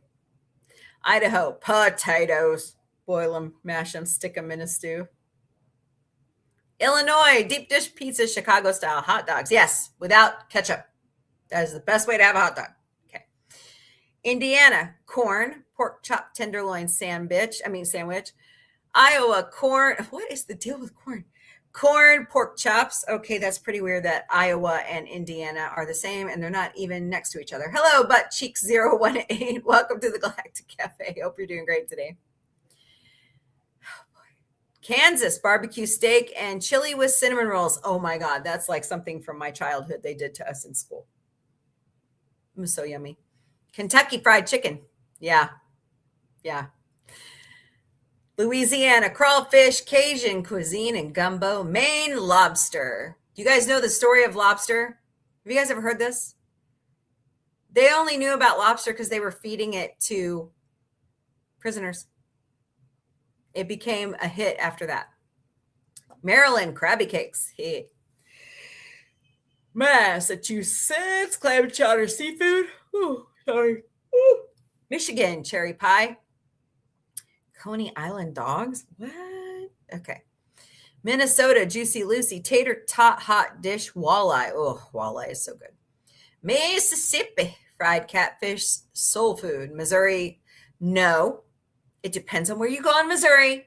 Speaker 1: Idaho, potatoes. Boil them, mash them, stick them in a stew. Illinois, deep dish pizza, Chicago style hot dogs. Yes, without ketchup. That is the best way to have a hot dog. Okay. Indiana, corn, pork chop tenderloin sandwich. Iowa, corn. What is the deal with corn? Corn, pork chops. Okay, that's pretty weird that Iowa and Indiana are the same and they're not even next to each other. Hello, Butt Cheeks 018. Welcome to the Galactic Cafe. Hope you're doing great today. Kansas, barbecue steak and chili with cinnamon rolls. Oh my God, that's like something from my childhood they did to us in school. It was so yummy. Kentucky fried chicken. Yeah. Louisiana, crawfish, Cajun cuisine, and gumbo. Maine, lobster. Do you guys know the story of lobster? Have you guys ever heard this? They only knew about lobster because they were feeding it to prisoners. It became a hit after that. Maryland, Krabby Cakes. Hey. Massachusetts, clam chowder seafood. Ooh, sorry. Ooh. Michigan, cherry pie. Coney Island dogs. What? Okay. Minnesota, Juicy Lucy, tater tot hot dish walleye. Oh, walleye is so good. Mississippi, fried catfish, soul food. Missouri, no. It depends on where you go in Missouri.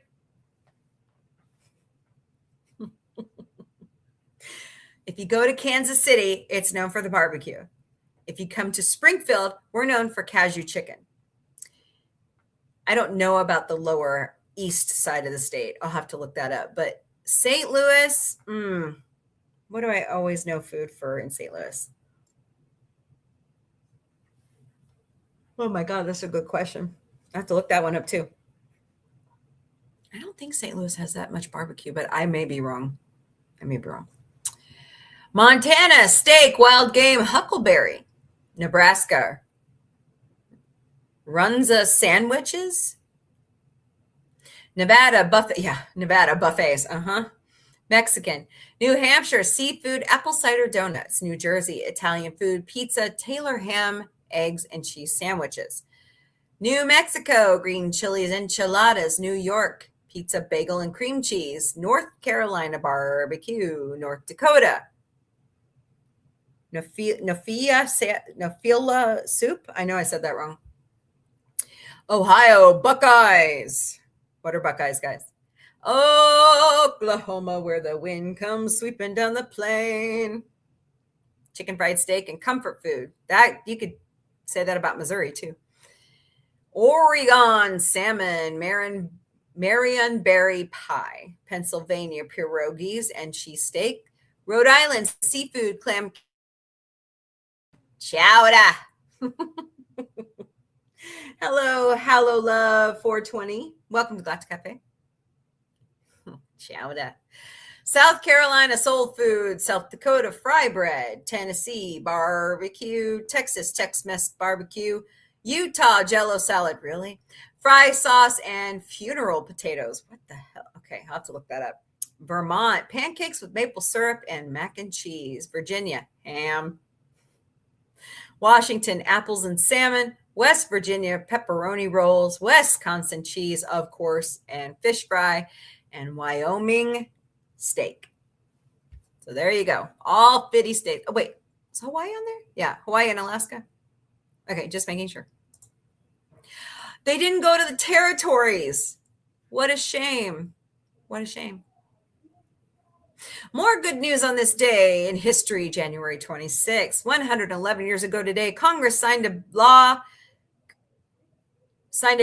Speaker 1: If you go to Kansas City, it's known for the barbecue. If you come to Springfield, we're known for cashew chicken. I don't know about the lower east side of the state. I'll have to look that up. But St. Louis. What do I always know food for in St. Louis? Oh my God, that's a good question. I have to look that one up too. I don't think St. Louis has that much barbecue, but I may be wrong. Montana, steak, wild game, huckleberry. Nebraska, Runza sandwiches. Nevada, buffets. Mexican. New Hampshire, seafood, apple cider donuts. New Jersey, Italian food, pizza, Taylor ham, eggs, and cheese sandwiches. New Mexico, green chilies, enchiladas. New York, pizza, bagel, and cream cheese. North Carolina, barbecue. North Dakota, Nafila soup. I know I said that wrong. Ohio, Buckeyes. What are Buckeyes, guys? Oklahoma, where the wind comes sweeping down the plain. Chicken fried steak and comfort food. That you could say that about Missouri too. Oregon, salmon, Marionberry pie. Pennsylvania, pierogies and cheesesteak. Rhode Island, seafood, clam chowder. Hello, love 420. Welcome to Galactic Café. Chowder. South Carolina, soul food. South Dakota, fry bread. Tennessee, barbecue. Texas, Tex-Mex barbecue. Utah, Jello salad. Really? Fry sauce and funeral potatoes. What the hell? Okay, I'll have to look that up. Vermont, pancakes with maple syrup and mac and cheese. Virginia, ham. Washington, apples and salmon. West Virginia, pepperoni rolls. Wisconsin, cheese, of course, and fish fry. And Wyoming, steak. So there you go. All 50 states. Oh, wait. Is Hawaii on there? Yeah, Hawaii and Alaska. Okay, just making sure. They didn't go to the territories. What a shame. What a shame. More good news on this day in history, January 26, 111 years ago today, Congress signed a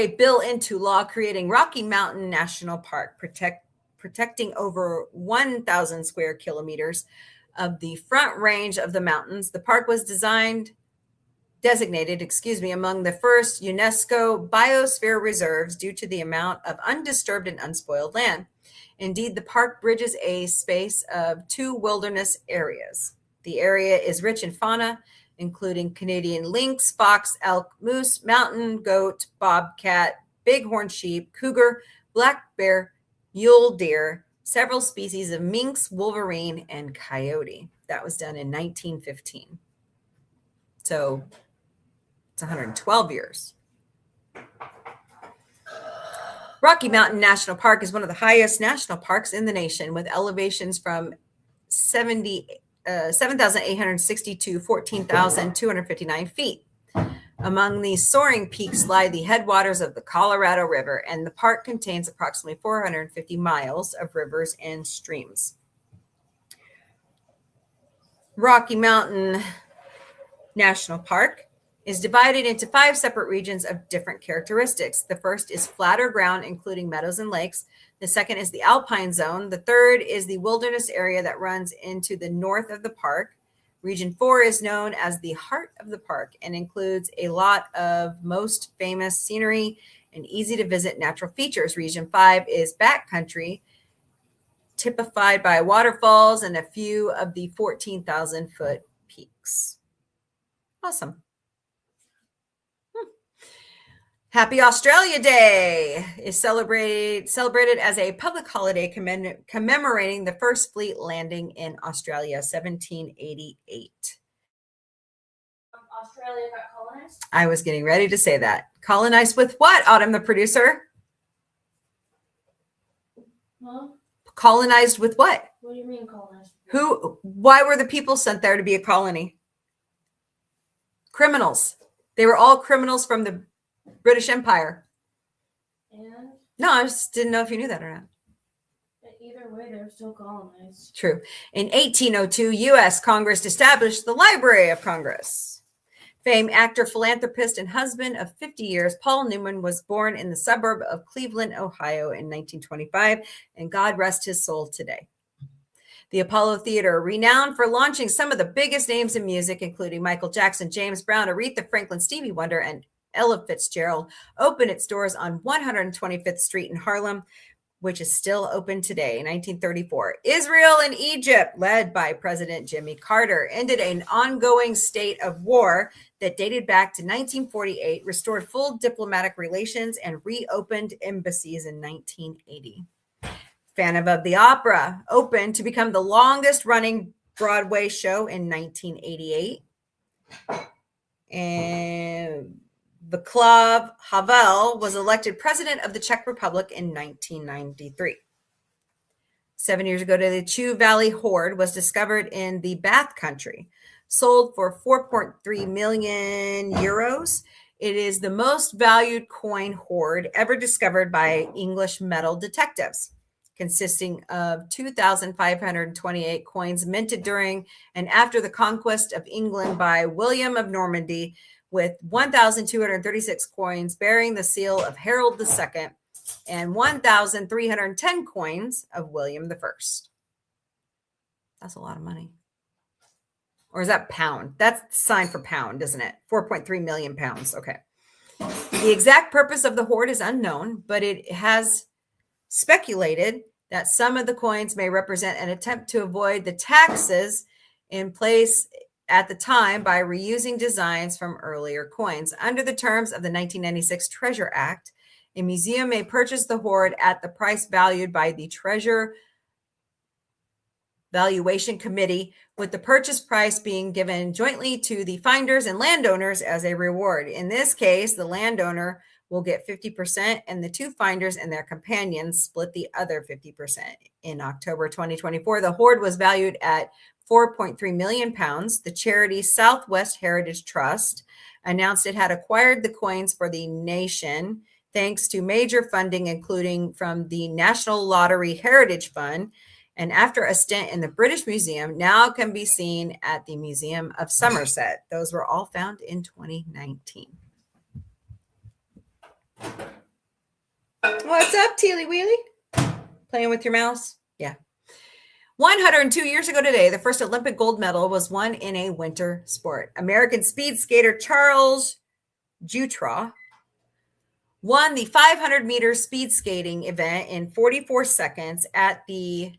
Speaker 1: bill into law creating Rocky Mountain National Park, protecting over 1,000 square kilometers of the front range of the mountains. The park was designated among the first UNESCO biosphere reserves due to the amount of undisturbed and unspoiled land. Indeed, the park bridges a space of two wilderness areas. The area is rich in fauna, including Canadian lynx, fox, elk, moose, mountain goat, bobcat, bighorn sheep, cougar, black bear, mule deer, several species of minks, wolverine, and coyote. That was done in 1915. So it's 112 years. Rocky Mountain National Park is one of the highest national parks in the nation, with elevations from 7,860 to 14,259 feet. Among these soaring peaks lie the headwaters of the Colorado River, and the park contains approximately 450 miles of rivers and streams. Rocky Mountain National Park is divided into 5 separate regions of different characteristics. The first is flatter ground, including meadows and lakes. The second is the alpine zone. The third is the wilderness area that runs into the north of the park. Region 4 is known as the heart of the park and includes a lot of most famous scenery and easy to visit natural features. Region 5 is backcountry, typified by waterfalls and a few of the 14,000 foot peaks. Awesome. Happy Australia Day is celebrated as a public holiday commemorating the first fleet landing in Australia, 1788.
Speaker 8: Australia got colonized?
Speaker 1: I was getting ready to say that. Colonized with what, Autumn, the producer?
Speaker 8: Huh?
Speaker 1: Colonized with what?
Speaker 8: What do you mean colonized?
Speaker 1: Why were the people sent there to be a colony? Criminals. They were all criminals from the British Empire.
Speaker 8: And?
Speaker 1: No, I just didn't know if you knew that or not.
Speaker 8: Either way, they're still colonized.
Speaker 1: True. In 1802, U.S. Congress established the Library of Congress. Famed actor, philanthropist, and husband of 50 years, Paul Newman was born in the suburb of Cleveland, Ohio in 1925, and God rest his soul today. The Apollo Theater, renowned for launching some of the biggest names in music, including Michael Jackson, James Brown, Aretha Franklin, Stevie Wonder, and Ella Fitzgerald, opened its doors on 125th Street in Harlem, which is still open today. In 1934, Israel and Egypt, led by President Jimmy Carter, ended an ongoing state of war that dated back to 1948, restored full diplomatic relations, and reopened embassies in 1980. Phantom of the Opera opened to become the longest running Broadway show in 1988. And Václav Havel was elected president of the Czech Republic in 1993. 7 years ago, the Chew Valley hoard was discovered in the Bath country, sold for 4.3 million euros. It is the most valued coin hoard ever discovered by English metal detectives, consisting of 2,528 coins minted during and after the conquest of England by William of Normandy, with 1,236 coins bearing the seal of Harold II and 1,310 coins of William I. That's a lot of money. Or is that pound? That's the sign for pound, isn't it? 4.3 million pounds. Okay. The exact purpose of the hoard is unknown, but it has speculated that some of the coins may represent an attempt to avoid the taxes in place at the time by reusing designs from earlier coins. Under the terms of the 1996 Treasure Act, a museum may purchase the hoard at the price valued by the Treasure Valuation Committee, with the purchase price being given jointly to the finders and landowners as a reward. In this case, the landowner will get 50% and the two finders and their companions split the other 50%. In October 2024, the hoard was valued at 4.3 million pounds. The charity Southwest Heritage Trust announced it had acquired the coins for the nation thanks to major funding, including from the National Lottery Heritage Fund, and after a stint in the British Museum, now can be seen at the Museum of Somerset. Those were all found in 2019. What's up, Teely Wheely? Playing with your mouse? Yeah. 102 years ago today, the first Olympic gold medal was won in a winter sport. American speed skater Charles Jutra won the 500-meter speed skating event in 44 seconds at the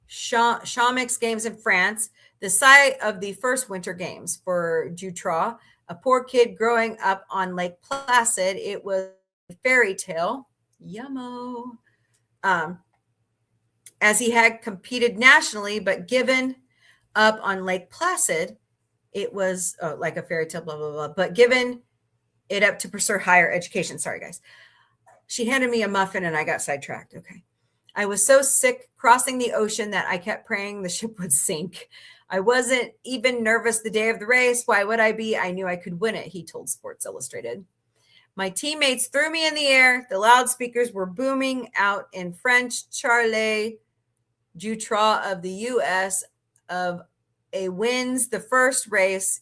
Speaker 1: Chamonix Games in France, the site of the first Winter Games. For Jutra, a poor kid growing up on Lake Placid, it was a fairy tale. Yummo. As he had competed nationally, but given up on Lake Placid, it was like a fairy tale, blah, blah, blah, but given it up to pursue higher education. Sorry, guys. She handed me a muffin and I got sidetracked. Okay. I was so sick crossing the ocean that I kept praying the ship would sink. I wasn't even nervous the day of the race. Why would I be? I knew I could win it, he told Sports Illustrated. My teammates threw me in the air. The loudspeakers were booming out in French. Charles Jutra of the U.S. of A wins the first race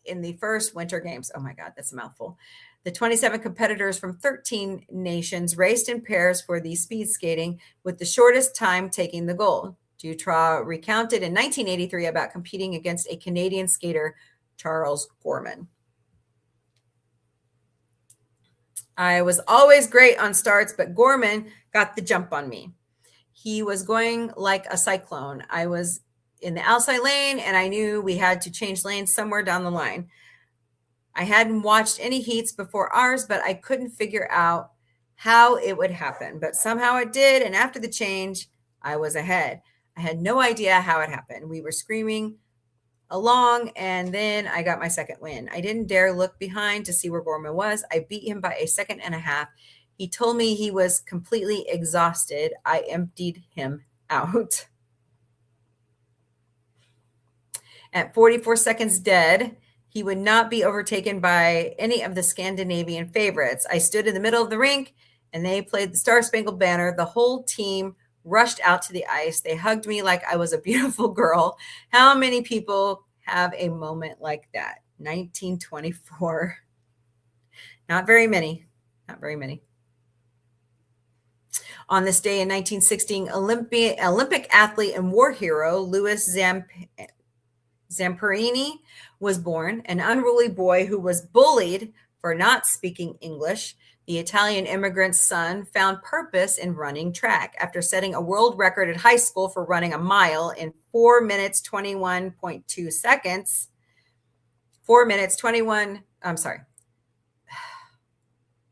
Speaker 1: in the first Winter Games. Oh my God, that's a mouthful. The 27 competitors from 13 nations raced in pairs for the speed skating, with the shortest time taking the gold. Jutra recounted in 1983 about competing against a Canadian skater, Charles Gorman. I was always great on starts, but Gorman got the jump on me. He was going like a cyclone. I was in the outside lane, and I knew we had to change lanes somewhere down the line. I hadn't watched any heats before ours, but I couldn't figure out how it would happen. But somehow it did, and after the change, I was ahead. I had no idea how it happened. We were screaming along, and then I got my second win. I didn't dare look behind to see where Gorman was. I beat him by a second and a half. He told me he was completely exhausted. I emptied him out. At 44 seconds dead, he would not be overtaken by any of the Scandinavian favorites. I stood in the middle of the rink, and they played the Star-Spangled Banner. The whole team rushed out to the ice. They hugged me like I was a beautiful girl. How many people have a moment like that? 1924. Not very many. Not very many. On this day in 1916, Olympic athlete and war hero Louis Zamperini was born, an unruly boy who was bullied for not speaking English. The Italian immigrant's son found purpose in running track after setting a world record at high school for running a mile in 4 minutes 21.2 seconds. 4 minutes 21, I'm sorry.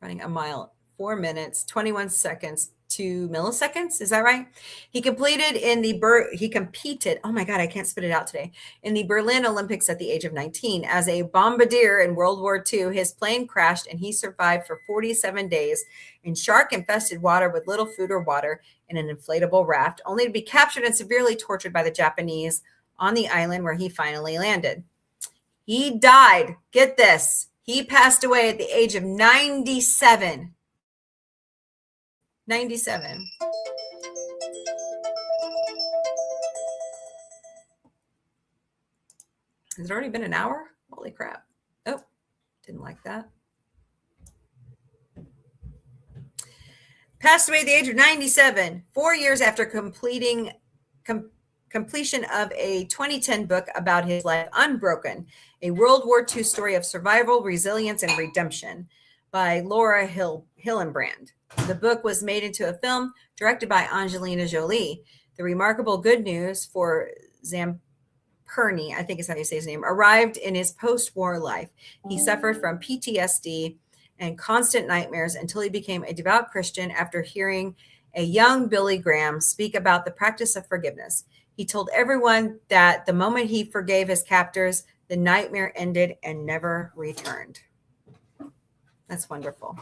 Speaker 1: Running a mile, 4 minutes 21 seconds, 2 milliseconds. Is that right? He competed, oh my God, I can't spit it out today, in the Berlin Olympics at the age of 19. As a bombardier in World War II, his plane crashed and he survived for 47 days in shark-infested water with little food or water in an inflatable raft, only to be captured and severely tortured by the Japanese on the island where he finally landed. He died. Get this. He passed away at the age of 97. 97. Has it already been an hour? Holy crap. Oh, didn't like that. Passed away at the age of 97, 4 years after completion of a 2010 book about his life, Unbroken, a World War II story of survival, resilience, and redemption by Laura Hillenbrand. The book was made into a film directed by Angelina Jolie. The remarkable good news for Zamperini, I think is how you say his name, arrived in his post-war life. He suffered from PTSD and constant nightmares until he became a devout Christian after hearing a young Billy Graham speak about the practice of forgiveness. He told everyone that the moment he forgave his captors, the nightmare ended and never returned. That's wonderful.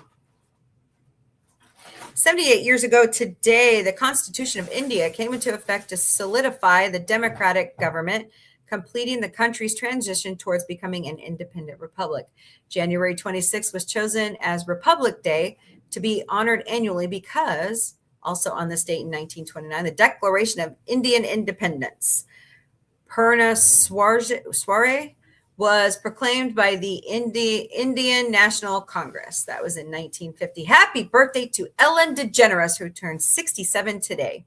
Speaker 1: 78 years ago today, the Constitution of India came into effect to solidify the democratic government, completing the country's transition towards becoming an independent republic. January 26th was chosen as Republic Day to be honored annually because, also on this date in 1929, the Declaration of Indian Independence, Purna Swaraj, was proclaimed by the Indian National Congress. That was in 1950. Happy birthday to Ellen DeGeneres, who turned 67 today.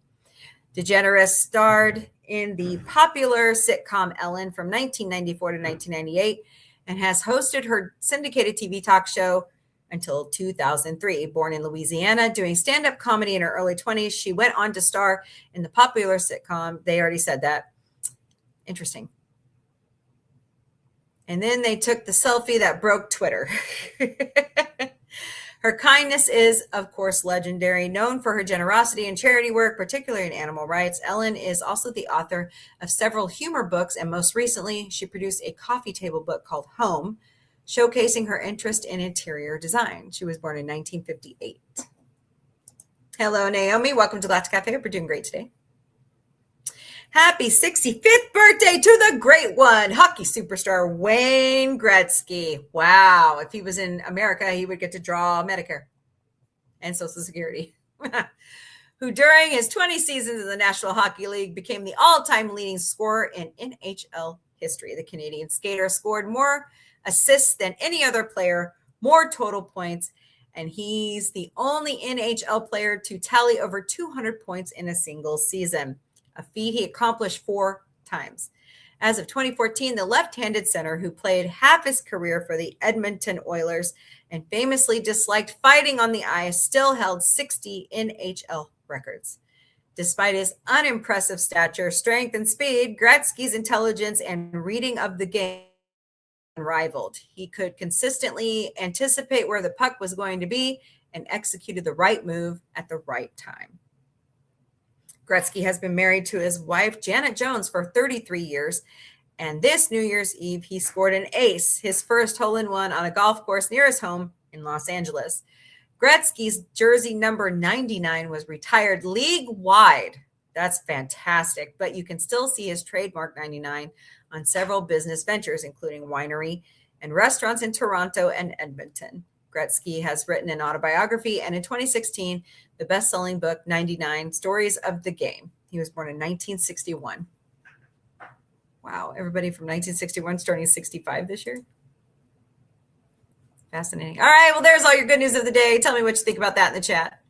Speaker 1: DeGeneres starred in the popular sitcom Ellen from 1994 to 1998 and has hosted her syndicated TV talk show until 2003. Born in Louisiana, doing stand-up comedy in her early 20s, she went on to star in the popular sitcom. They already said that. Interesting. And then they took the selfie that broke Twitter. Her kindness is, of course, legendary. Known for her generosity and charity work, particularly in animal rights, Ellen is also the author of several humor books, and most recently, she produced a coffee table book called Home, showcasing her interest in interior design. She was born in 1958. Hello, Naomi. Welcome to Galactic Café. Hope you're doing great today. Happy 65th birthday to the great one, hockey superstar Wayne Gretzky. Wow. If he was in America, he would get to draw Medicare and Social Security. Who during his 20 seasons in the National Hockey League became the all-time leading scorer in NHL history. The Canadian skater scored more assists than any other player, more total points, and he's the only NHL player to tally over 200 points in a single season, a feat he accomplished 4 times. As of 2014, the left-handed center who played half his career for the Edmonton Oilers and famously disliked fighting on the ice still held 60 NHL records. Despite his unimpressive stature, strength, and speed, Gretzky's intelligence and reading of the game unrivaled. He could consistently anticipate where the puck was going to be and executed the right move at the right time. Gretzky has been married to his wife, Janet Jones, for 33 years. And this New Year's Eve, he scored an ace, his first hole-in-one on a golf course near his home in Los Angeles. Gretzky's jersey number 99 was retired league-wide. That's fantastic. But you can still see his trademark 99 on several business ventures, including winery and restaurants in Toronto and Edmonton. Gretzky has written an autobiography, and in 2016, the best-selling book, 99 Stories of the Game. He was born in 1961. Wow, everybody from 1961 starting 65 this year. Fascinating. All right. Well, there's all your good news of the day. Tell me what you think about that in the chat.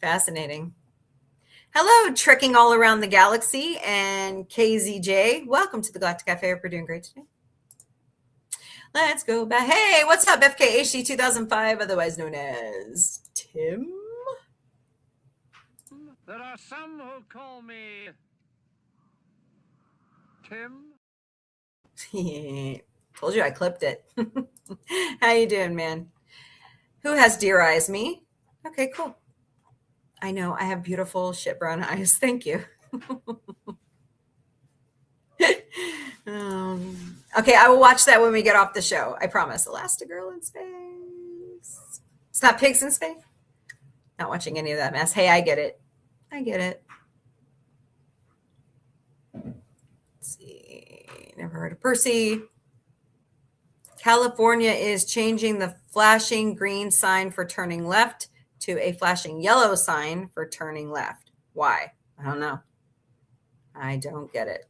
Speaker 1: Fascinating. Hello, Trekking All Around the Galaxy and KZJ. Welcome to the Galactic Cafe. We're doing great today. Let's go back. Hey, what's up, FKHD 2005, otherwise known as Tim?
Speaker 9: There are some who call me Tim.
Speaker 1: Told you I clipped it. How you doing, man? Who has deer eyes? Me? Okay, cool. I know. I have beautiful shit brown eyes. Thank you. Okay, I will watch that when we get off the show. I promise. Elastigirl in space. It's not pigs in space. Not watching any of that mess. Hey, I get it. I get it. Let's see. Never heard of Percy. California is changing the flashing green sign for turning left to a flashing yellow sign for turning left. Why? I don't know. I don't get it.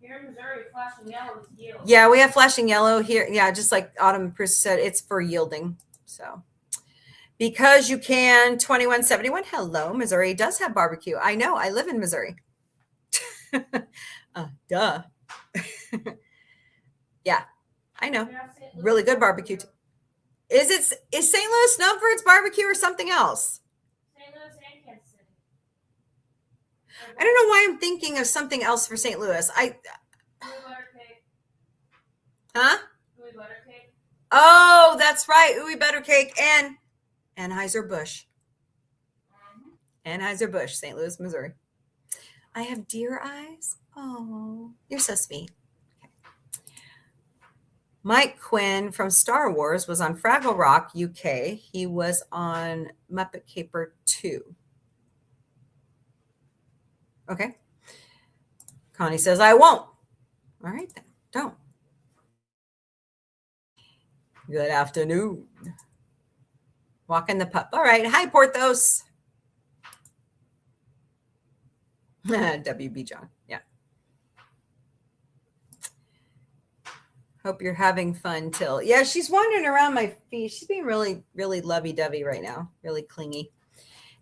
Speaker 8: Here in Missouri, flashing yellow is yield.
Speaker 1: Yeah, we have flashing yellow here. Yeah, just like Autumn Bruce said, it's for yielding. So because you can, 2171. Hello, Missouri does have barbecue. I know. I live in Missouri. Duh. Yeah, I know. Really good barbecue. Is St. Louis known for its barbecue or something else?
Speaker 8: St. Louis and Kansas City.
Speaker 1: I don't know why I'm thinking of something else for St. Louis.
Speaker 8: Gooey butter cake.
Speaker 1: Huh?
Speaker 8: Gooey butter cake.
Speaker 1: Oh, that's right. Ooey butter cake and Anheuser-Busch. Anheuser-Busch, St. Louis, Missouri. I have deer eyes. Oh, you're so sweet. Okay. Mike Quinn from Star Wars was on Fraggle Rock, UK. He was on Muppet Caper 2. Okay. Connie says, I won't. All right, then. Don't. Good afternoon. Walking the pup. All right. Hi, Porthos. WB John. Yeah. Hope you're having fun, Till. Yeah, she's wandering around my feet. She's being really, really lovey-dovey right now. Really clingy.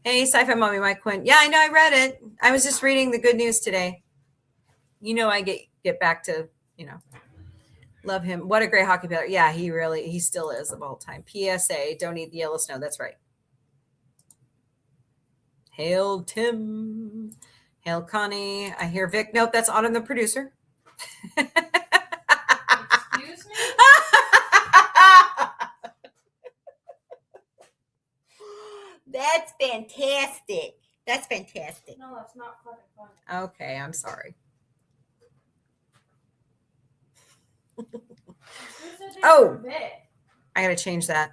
Speaker 1: Hey, Sci-Fi Mommy, Mike Quinn. Yeah, I know. I read it. I was just reading the good news today. You know, I get back to, love him. What a great hockey player. Yeah, he still is of all time. PSA, don't eat the yellow snow. That's right. Hail Tim. Hail Connie. I hear Vic. Nope, that's Autumn, the producer.
Speaker 8: Excuse me?
Speaker 1: That's fantastic. That's fantastic.
Speaker 8: No, that's not fucking funny.
Speaker 1: Okay, I'm sorry.
Speaker 8: Who said they
Speaker 1: Oh.
Speaker 8: were big?
Speaker 1: I gotta change that.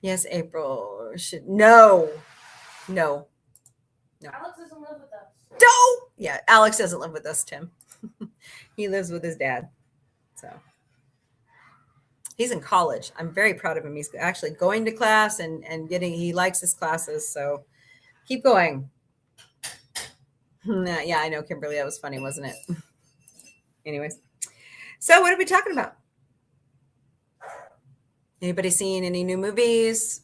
Speaker 1: Yes, April should no.
Speaker 8: Alex doesn't live with us.
Speaker 1: Don't. Yeah, Alex doesn't live with us, Tim. He lives with his dad. So he's in college. I'm very proud of him. He's actually going to class and he likes his classes. So keep going. Yeah, I know, Kimberly. That was funny, wasn't it? Anyways. So what are we talking about? Anybody seen any new movies?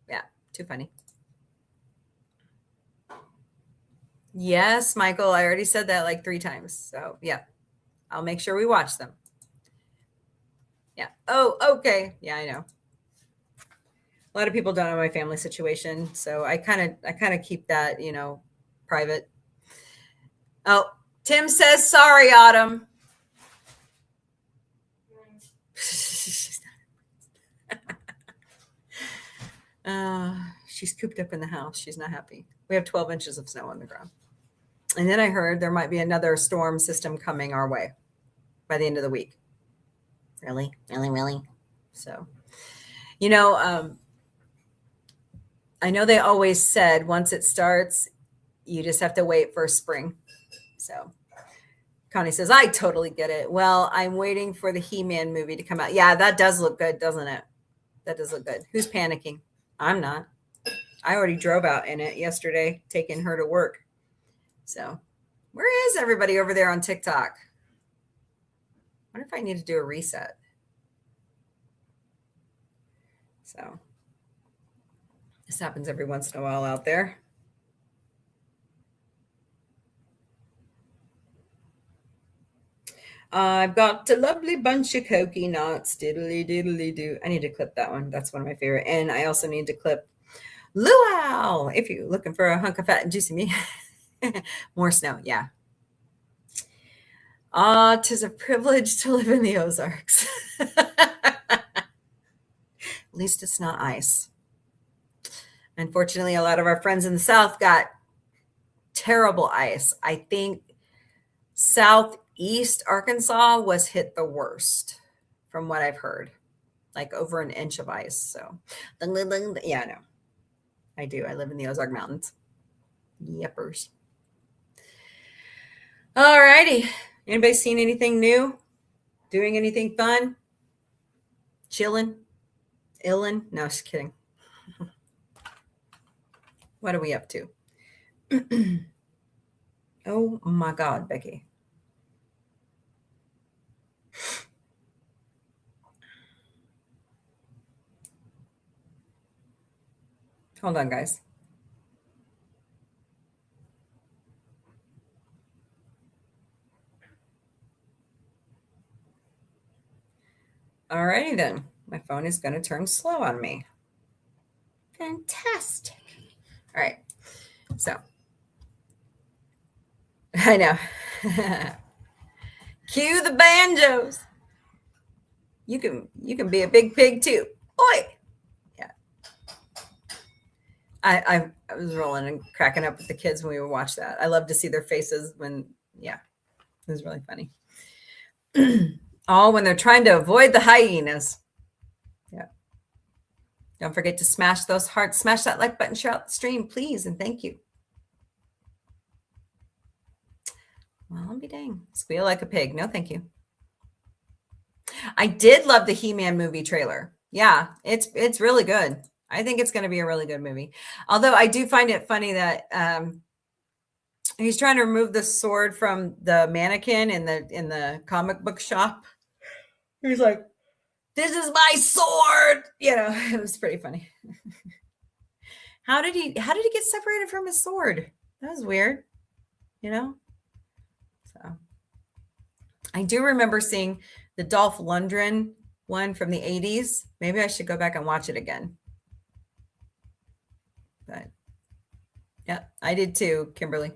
Speaker 1: Yeah, too funny. Yes, Michael, I already said that like 3 times. So yeah, I'll make sure we watch them. Yeah. Oh, okay. Yeah, I know. A lot of people don't know my family situation. So I kind of keep that, private. Oh, Tim says, sorry, Autumn. She's cooped up in the house. She's not happy. We have 12 inches of snow on the ground. And then I heard there might be another storm system coming our way by the end of the week. Really? So, I know they always said once it starts, you just have to wait for spring. So Connie says, I totally get it. Well, I'm waiting for the He-Man movie to come out. Yeah, that does look good, doesn't it? That does look good. Who's panicking? I'm not. I already drove out in it yesterday, taking her to work. So where is everybody over there on TikTok? I wonder if I need to do a reset. So this happens every once in a while out there. I've got a lovely bunch of cokie nuts. Diddly diddly do. I need to clip that one. That's one of my favorite. And I also need to clip luau if you're looking for a hunk of fat and juicy meat. More snow. Yeah. 'Tis a privilege to live in the Ozarks. At least it's not ice. Unfortunately, a lot of our friends in the South got terrible ice. I think Southeast Arkansas was hit the worst from what I've heard, like over an inch of ice. So, yeah, no, I do. I live in the Ozark Mountains. Yepers. All righty. Anybody seen anything new? Doing anything fun? Chilling? Illin? No, just kidding. What are we up to? Oh my God, Becky. Hold on, guys. All righty then. My phone is going to turn slow on me. Fantastic. All right. So I know. Cue the banjos. You can be a big pig too. Oi. Yeah. I was rolling and cracking up with the kids when we would watch that. I love to see their faces when, yeah, it was really funny. All when they're trying to avoid the hyenas. Yeah. Don't forget to smash those hearts. Smash that like button, share out the stream, please, and thank you. Well, I'll be dang. Squeal like a pig. No, thank you. I did love the He-Man movie trailer. Yeah, it's really good. I think it's going to be a really good movie. Although I do find it funny that he's trying to remove the sword from the mannequin in the comic book shop. He's like, "This is my sword." You know, it was pretty funny. How did he get separated from his sword? That was weird. You know? So I do remember seeing the Dolph Lundgren one from the 80s. Maybe I should go back and watch it again. But yeah, I did too, Kimberly.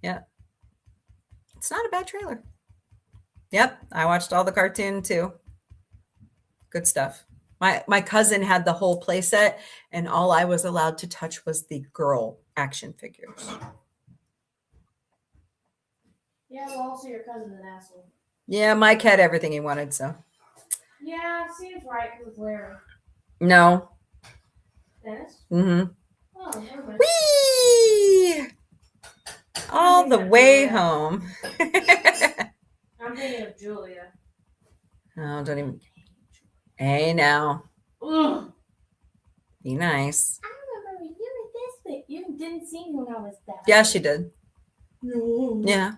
Speaker 1: Yeah. It's not a bad trailer. Yep, I watched all the cartoon too. Good stuff. My cousin had the whole play set, and all I was allowed to touch was the girl action figures.
Speaker 8: Yeah, well, also your cousin's an asshole.
Speaker 1: Yeah, Mike had everything he wanted, so.
Speaker 8: Yeah, seems right because it's Larry.
Speaker 1: No.
Speaker 8: Dennis?
Speaker 1: Mm-hmm.
Speaker 8: Oh, never mind.
Speaker 1: Whee! All the way home.
Speaker 8: I'm thinking of Julia.
Speaker 1: Oh, don't even. Hey, now.
Speaker 8: Ugh.
Speaker 1: Be nice.
Speaker 8: I remember you were this, but you didn't see me when I was that.
Speaker 1: Yeah, she did.
Speaker 8: No.
Speaker 1: Yeah.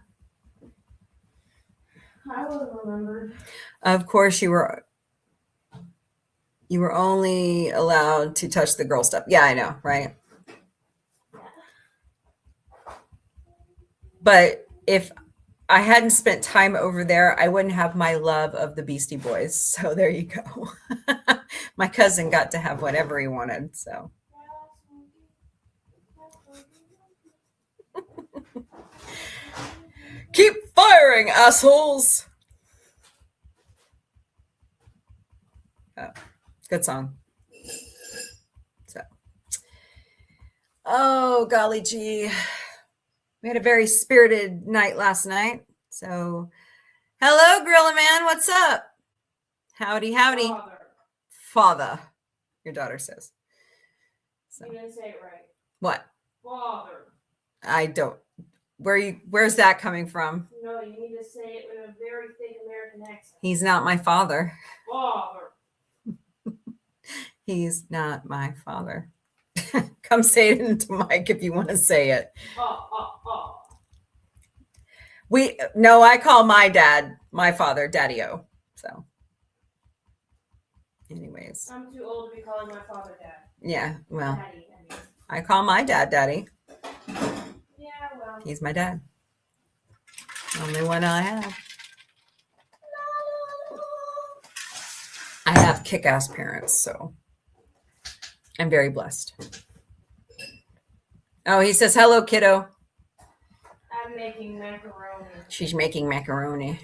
Speaker 8: I wasn't remembered.
Speaker 1: Of course, you were only allowed to touch the girl stuff. Yeah, I know, right? But if I hadn't spent time over there, I wouldn't have my love of the Beastie Boys. So there you go. My cousin got to have whatever he wanted. So keep firing, assholes. Oh, good song. So, oh, golly gee. We had a very spirited night last night. So, hello, Gorilla Man. What's up? Howdy, howdy. Father, your daughter says. So.
Speaker 8: You didn't say it right.
Speaker 1: What?
Speaker 8: Father.
Speaker 1: I don't. Where's that coming from?
Speaker 8: No, you need to say it with a very thick American accent.
Speaker 1: He's not my father.
Speaker 8: Father.
Speaker 1: He's not my father. Come say it into Mike if you want to say it. I call my dad, my father, Daddy-O. So, Anyways,
Speaker 8: I'm too old to be calling my father dad.
Speaker 1: yeah. Well,
Speaker 8: Daddy, I mean.
Speaker 1: I call my dad daddy.
Speaker 8: Yeah, well.
Speaker 1: He's my dad. Only one I have. I have kick-ass parents, so I'm very blessed. Oh, he says, hello, kiddo.
Speaker 8: I'm making macaroni.
Speaker 1: She's making macaroni.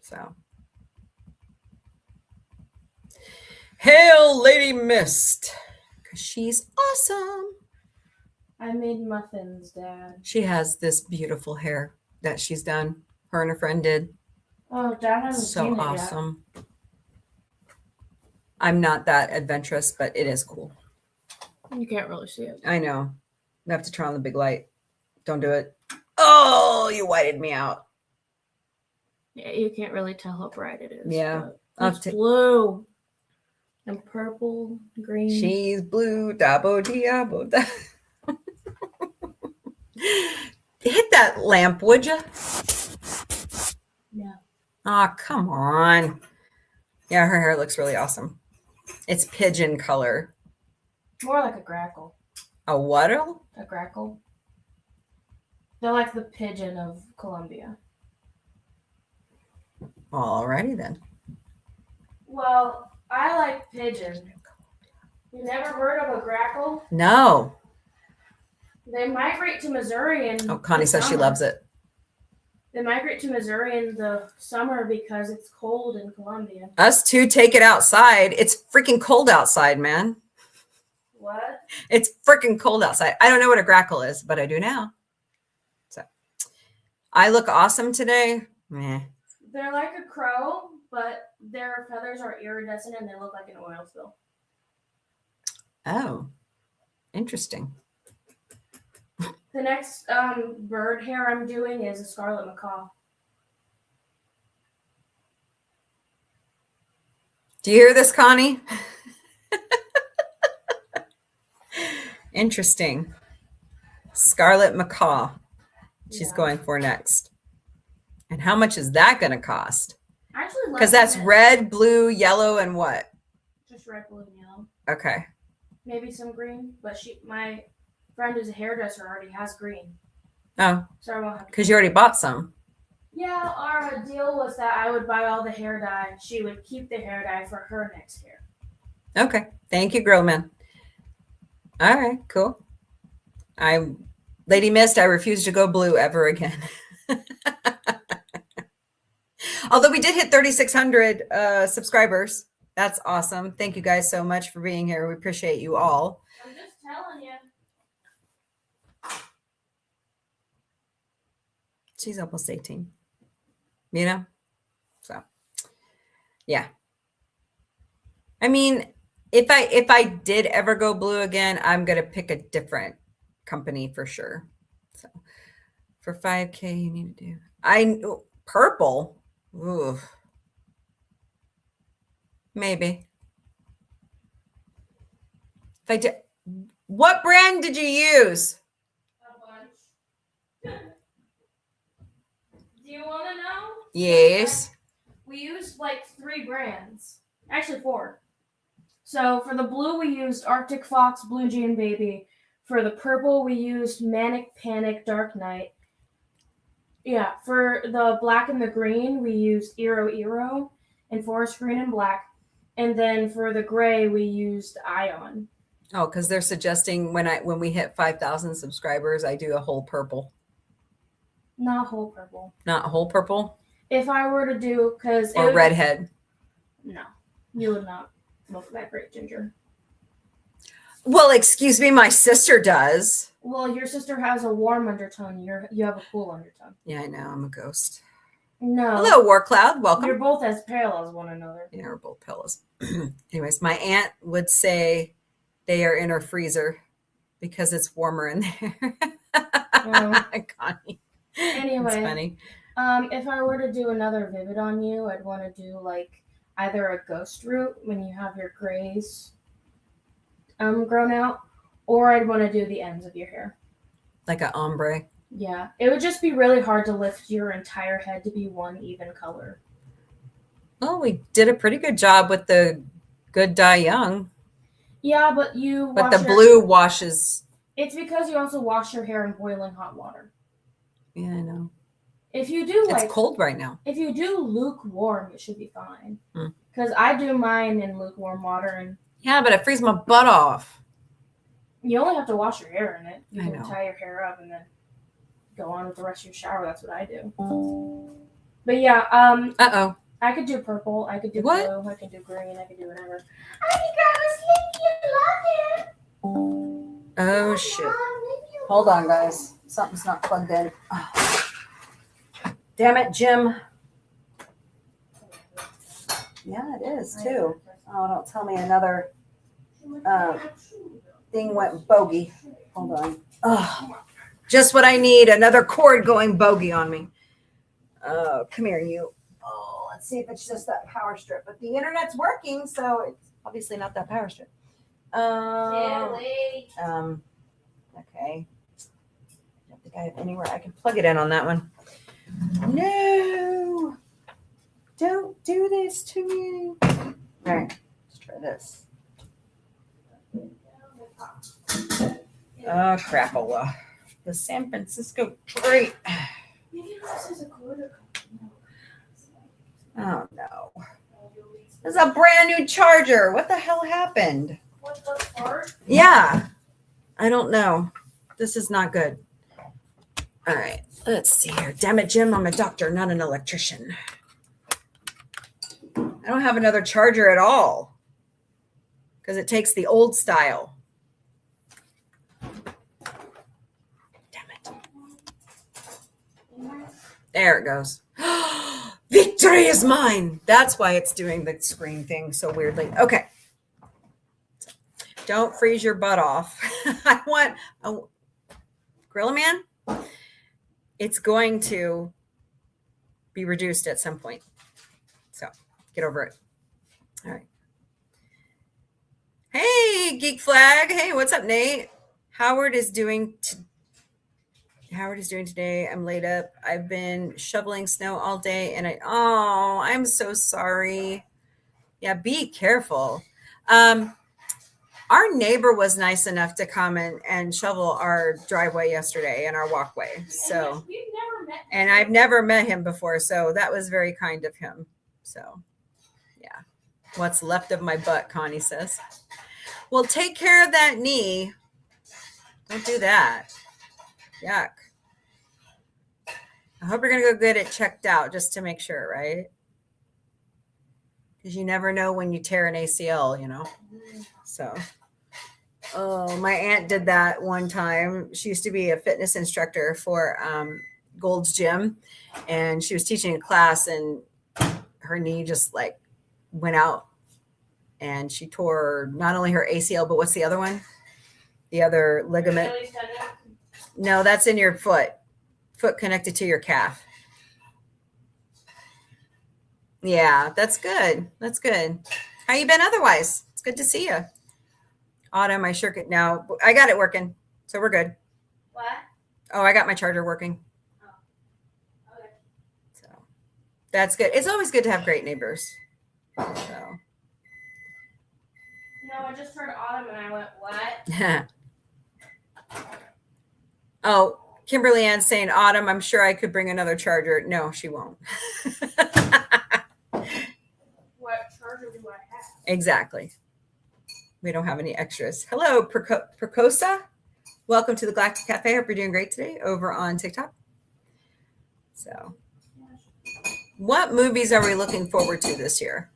Speaker 1: So. Hail, Lady Mist. Because she's awesome.
Speaker 8: I made muffins, Dad.
Speaker 1: She has this beautiful hair that she's done. Her and her friend did.
Speaker 8: Oh, Dad hasn't
Speaker 1: So
Speaker 8: seen it
Speaker 1: awesome. I'm not that adventurous, but it is cool.
Speaker 8: yet. You can't really see it.
Speaker 1: I know. I have to turn on the big light. Don't do it. Oh, you whited me out.
Speaker 8: Yeah, you can't really tell how bright it is.
Speaker 1: Yeah.
Speaker 8: but It's blue and purple, green.
Speaker 1: She's blue. Dabo diabo. Hit that lamp, would you?
Speaker 8: Yeah.
Speaker 1: Oh, come on. Yeah, her hair looks really awesome. It's pigeon color.
Speaker 8: More like a grackle.
Speaker 1: A what?
Speaker 8: A grackle. They're like the pigeon of Colombia.
Speaker 1: Alrighty then.
Speaker 8: Well, I like pigeon. You never heard of a grackle?
Speaker 1: No.
Speaker 8: They migrate to Missouri in
Speaker 1: Oh, Connie
Speaker 8: the
Speaker 1: says she
Speaker 8: summer.
Speaker 1: loves it.
Speaker 8: They migrate to Missouri in the summer because it's cold in Colombia.
Speaker 1: Us two take it outside. It's freaking cold outside, man.
Speaker 8: What?
Speaker 1: It's freaking cold outside. I don't know what a grackle is, but I do now. So I look awesome today. Meh.
Speaker 8: They're like a crow, but their feathers are iridescent and they look like an oil spill.
Speaker 1: Oh, interesting.
Speaker 8: The next bird hair I'm doing is a scarlet macaw.
Speaker 1: Do you hear this, Connie? Interesting. Scarlet macaw. She's
Speaker 8: Yeah.
Speaker 1: going for next. And how much is that going to cost?
Speaker 8: I actually love
Speaker 1: Because that's
Speaker 8: it.
Speaker 1: red, blue, yellow, and what?
Speaker 8: Just red, blue, and yellow.
Speaker 1: Okay.
Speaker 8: Maybe some green, but my friend who's a hairdresser already has green.
Speaker 1: Oh,
Speaker 8: So I won't have to.
Speaker 1: because you already bought some.
Speaker 8: Yeah, our deal was that I would buy all the hair dye. She would keep the hair dye for her next hair.
Speaker 1: Okay. Thank you, Girl Man. All right, cool. Lady Mist, I refuse to go blue ever again. Although we did hit 3,600 subscribers. That's awesome. Thank you guys so much for being here. We appreciate you all.
Speaker 8: I'm just telling you.
Speaker 1: She's almost 18. You know? So, yeah. I mean, if I did ever go blue again, I'm going to pick a different company for sure. So, for 5K, you need to do purple. Ooh. Maybe. If I did, what brand did you use?
Speaker 8: A bunch. Do you want to know?
Speaker 1: Yes.
Speaker 8: We used like 3 brands. Actually 4. So for the blue, we used Arctic Fox, Blue Jean Baby. For the purple, we used Manic, Panic, Dark Knight. Yeah, for the black and the green, we used Eero, and Forest Green and Black. And then for the gray, we used Ion.
Speaker 1: Oh, because they're suggesting when we hit 5,000 subscribers, I do a whole purple.
Speaker 8: Not whole purple.
Speaker 1: Not a whole purple?
Speaker 8: If I were to do, because
Speaker 1: Or redhead?
Speaker 8: No, you would not look that great, Ginger.
Speaker 1: Well, excuse me, my sister does.
Speaker 8: Well, your sister has a warm undertone. You have a cool undertone.
Speaker 1: Yeah, I know. I'm a ghost.
Speaker 8: No.
Speaker 1: Hello, War Cloud. Welcome.
Speaker 8: You're both as pale as one another.
Speaker 1: Yeah, we're both pillows. Anyways, my aunt would say they are in her freezer because it's warmer in there. Connie.
Speaker 8: Anyway,
Speaker 1: it's funny.
Speaker 8: If I were to do another vivid on you, I'd want to do like either a ghost root when you have your grays grown out, or I'd want to do the ends of your hair.
Speaker 1: Like an ombre.
Speaker 8: Yeah, it would just be really hard to lift your entire head to be one even color.
Speaker 1: Well, we did a pretty good job with the good die young,
Speaker 8: Yeah, but you.
Speaker 1: but
Speaker 8: wash
Speaker 1: the
Speaker 8: your-
Speaker 1: blue washes.
Speaker 8: It's because you also wash your hair in boiling hot water.
Speaker 1: Yeah, I know.
Speaker 8: If you do
Speaker 1: It's cold right now.
Speaker 8: if you do lukewarm, it should be fine.
Speaker 1: Hmm.
Speaker 8: Because I do mine in lukewarm water, and
Speaker 1: Yeah, but it frees my butt off.
Speaker 8: you only have to wash your hair in it. You
Speaker 1: I
Speaker 8: can
Speaker 1: know.
Speaker 8: tie your hair up and then go on with the rest of your shower. That's what I do. But yeah,
Speaker 1: Uh-oh.
Speaker 8: I could do purple. I could do
Speaker 1: What?
Speaker 8: blue. I could do green. I could do whatever. I can grab a slinky and love it.
Speaker 1: Oh, shit. Hold on, guys. Something's not plugged in. Oh. Damn it, Jim. Yeah, it is, too. Oh, don't tell me another thing went bogey. Hold on. Oh, just what I need. Another cord going bogey on me. Oh, come here, you. Oh, let's see if it's just that power strip. But the internet's working, so it's obviously not that power strip. Okay. I don't think I have anywhere I can plug it in on that one. No. Don't do this to me. All right, let's try this. Oh, crapola. The San Francisco great. Oh, no. This is a brand new charger. What the hell happened?
Speaker 8: What the part?
Speaker 1: Yeah. I don't know. This is not good. All right. Let's see here. Damn it, Jim. I'm a doctor, not an electrician. I don't have another charger at all because it takes the old style. Damn it. There it goes. Victory is mine. That's why it's doing the screen thing so weirdly. Okay. Don't freeze your butt off. I want a Gorilla Man. It's going to be reduced at some point. So get over it. All right. Hey, Geek Flag. Hey, what's up, Nate? Howard is doing today. I'm laid up. I've been shoveling snow all day and I'm so sorry. Yeah, be careful. Our neighbor was nice enough to come and shovel our driveway yesterday and our walkway. So, and I've never met him before. So that was very kind of him. So yeah. What's left of my butt, Connie says. Well, take care of that knee. Don't do that. Yuck. I hope you're going to go get it checked out just to make sure, right? Because you never know when you tear an ACL, you know? So, oh, my aunt did that one time. She used to be a fitness instructor for Gold's Gym, and she was teaching a class, and her knee just like went out, and she tore not only her ACL, but what's the other one? The other ligament. No, that's in your foot connected to your calf. Yeah, that's good. That's good. How you been otherwise? It's good to see you. Autumn, I sure could now. I got it working, so we're good.
Speaker 8: What?
Speaker 1: Oh, I got my charger working.
Speaker 8: Oh. Okay.
Speaker 1: So that's good. It's always good to have great neighbors. So.
Speaker 8: No, I just heard Autumn and I went, what?
Speaker 1: Oh, Kimberly Ann's saying, Autumn, I'm sure I could bring another charger. No, she won't.
Speaker 8: What charger do I have?
Speaker 1: Exactly. We don't have any extras. Hello, Precosa. Welcome to the Galactic Café. Hope you're doing great today over on TikTok. So, what movies are we looking forward to this year?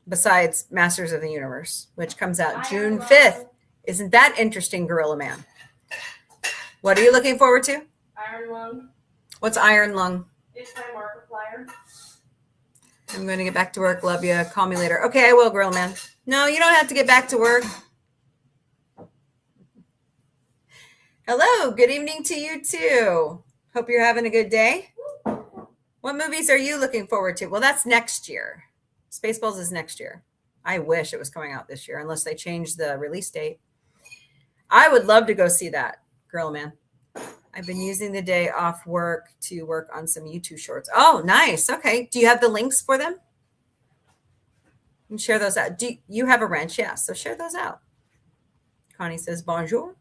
Speaker 1: Besides Masters of the Universe, which comes out June 5th. Isn't that interesting, Gorilla Man? What are you looking forward to?
Speaker 8: Iron Lung.
Speaker 1: What's Iron Lung?
Speaker 8: It's my Markiplier.
Speaker 1: I'm going to get back to work. Love you. Call me later. Okay, I will, Gorilla Man. No, you don't have to get back to work. Hello. Good evening to you, too. Hope you're having a good day. What movies are you looking forward to? Well, that's next year. Spaceballs is next year. I wish it was coming out this year, unless they change the release date. I would love to go see that, Gorilla Man. I've been using the day off work to work on some YouTube shorts. Oh, nice. Okay. Do you have the links for them? And share those out. Do you have a wrench? Yeah, so share those out. Connie says bonjour.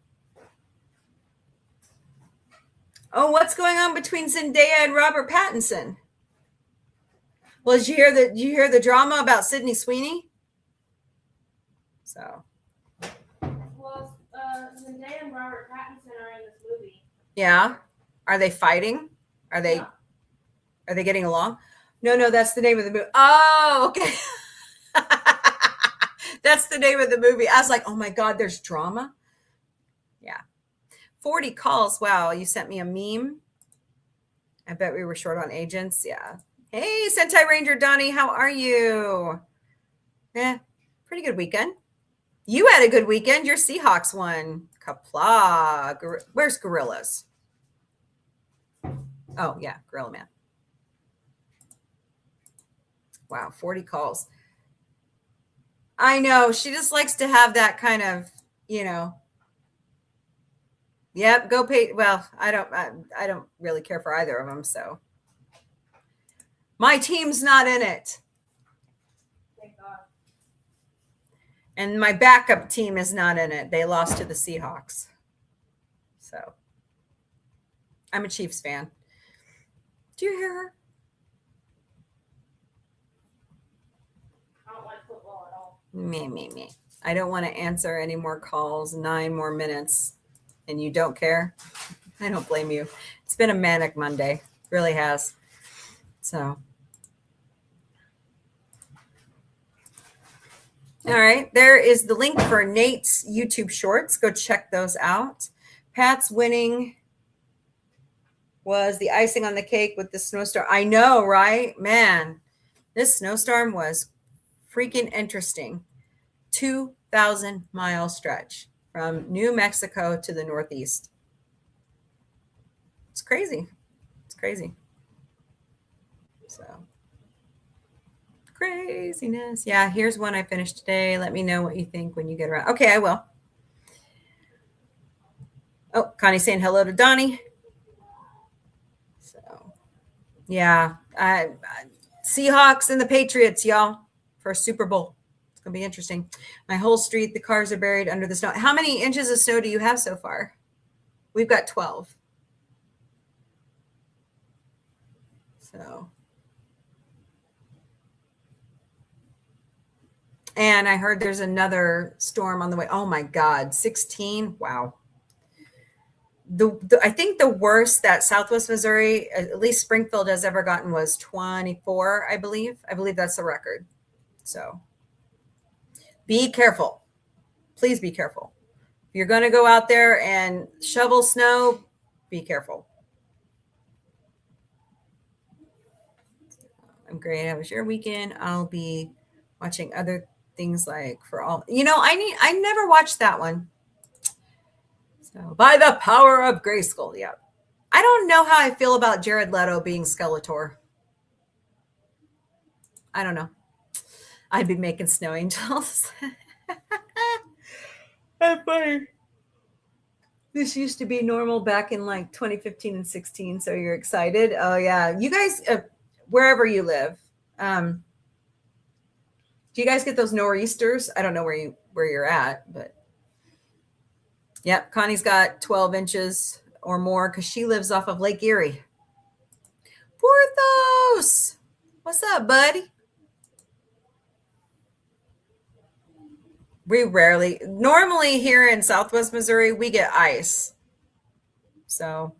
Speaker 1: Oh, what's going on between Zendaya and Robert Pattinson? Well, did you hear the drama about Sydney Sweeney? So.
Speaker 8: Well, Zendaya and Robert Pattinson are in this movie.
Speaker 1: Yeah. Are they fighting? Are they getting along? No, that's the name of the movie. Oh, okay. That's the name of the movie. I was like, oh my God, there's drama. Yeah. 40 calls. Wow. You sent me a meme. I bet we were short on agents. Yeah. Hey, Sentai Ranger Donnie, how are you? Yeah, pretty good weekend. You had a good weekend. Your Seahawks won. Kapla. Where's Gorillas? Oh, yeah, Gorilla Man. Wow, 40 calls. I know. She just likes to have that kind of, Yep, go pay. Well, I don't really care for either of them, so. My team's not in it.
Speaker 8: Thank God.
Speaker 1: And my backup team is not in it. They lost to the Seahawks. So I'm a Chiefs fan. Do you hear her?
Speaker 8: I don't like football at all.
Speaker 1: Me. I don't want to answer any more calls. 9 more minutes. And you don't care? I don't blame you. It's been a manic Monday. Really has. So. All right. There is the link for Nate's YouTube shorts. Go check those out. Pat's winning was the icing on the cake with the snowstorm. I know, right? Man, this snowstorm was freaking interesting. 2,000-mile stretch from New Mexico to the Northeast. It's crazy. It's crazy. So. Craziness. Yeah, here's one I finished today. Let me know what you think when you get around. Okay, I will. Oh, Connie saying hello to Donnie. So, yeah. Seahawks and the Patriots, y'all, for a Super Bowl. It's going to be interesting. My whole street, the cars are buried under the snow. How many inches of snow do you have so far? We've got 12. So. And I heard there's another storm on the way. Oh my God, 16. Wow. I think the worst that Southwest Missouri, at least Springfield, has ever gotten was 24, I believe. I believe that's the record. So be careful. Please be careful. If you're going to go out there and shovel snow, be careful. I'm great. How was your weekend? I'll be watching other things like For All. I never watched that one. So By the Power of Grayskull. Yeah. I don't know how I feel about Jared Leto being Skeletor. I don't know. I'd be making snow angels. That's funny. This used to be normal back in like 2015 and 16. So you're excited. Oh yeah. You guys, wherever you live, do you guys get those nor'easters? I don't know where you're at, but yep, Connie's got 12 inches or more because she lives off of Lake Erie. Porthos, what's up, buddy? We normally here in Southwest Missouri, we get ice. So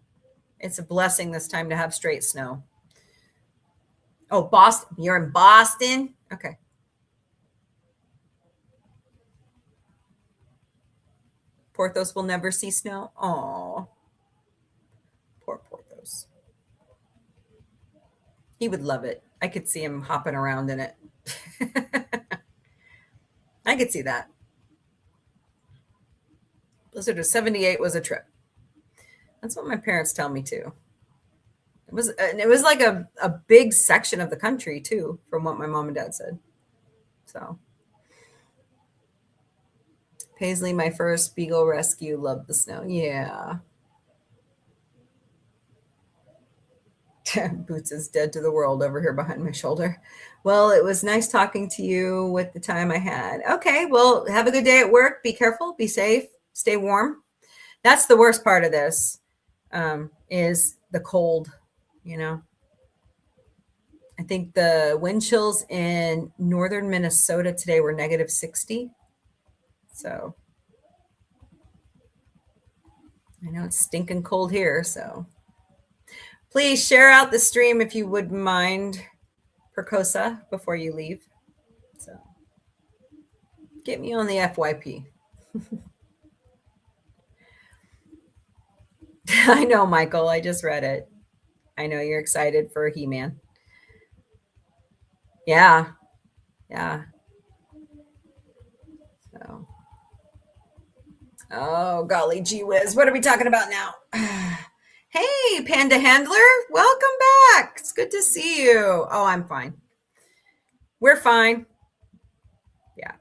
Speaker 1: it's a blessing this time to have straight snow. Oh, Boston. You're in Boston? Okay. Porthos will never see snow. Oh, poor Porthos. He would love it. I could see him hopping around in it. I could see that. Blizzard of 78 was a trip. That's what my parents tell me too. It was like a big section of the country too, from what my mom and dad said. So. Paisley, my first beagle rescue, loved the snow. Yeah. Boots is dead to the world over here behind my shoulder. Well, it was nice talking to you with the time I had. Okay, well, have a good day at work. Be careful, be safe, stay warm. That's the worst part of this, is the cold, you know. I think the wind chills in northern Minnesota today were -60. So I know it's stinking cold here, so please share out the stream if you would mind, Percosa, before you leave. So get me on the FYP. I know, Michael. I just read it. I know you're excited for He-Man. Yeah. Yeah. So. Oh, golly gee whiz. What are we talking about now? Hey, Panda Handler. Welcome back. It's good to see you. Oh, I'm fine. We're fine. Yeah.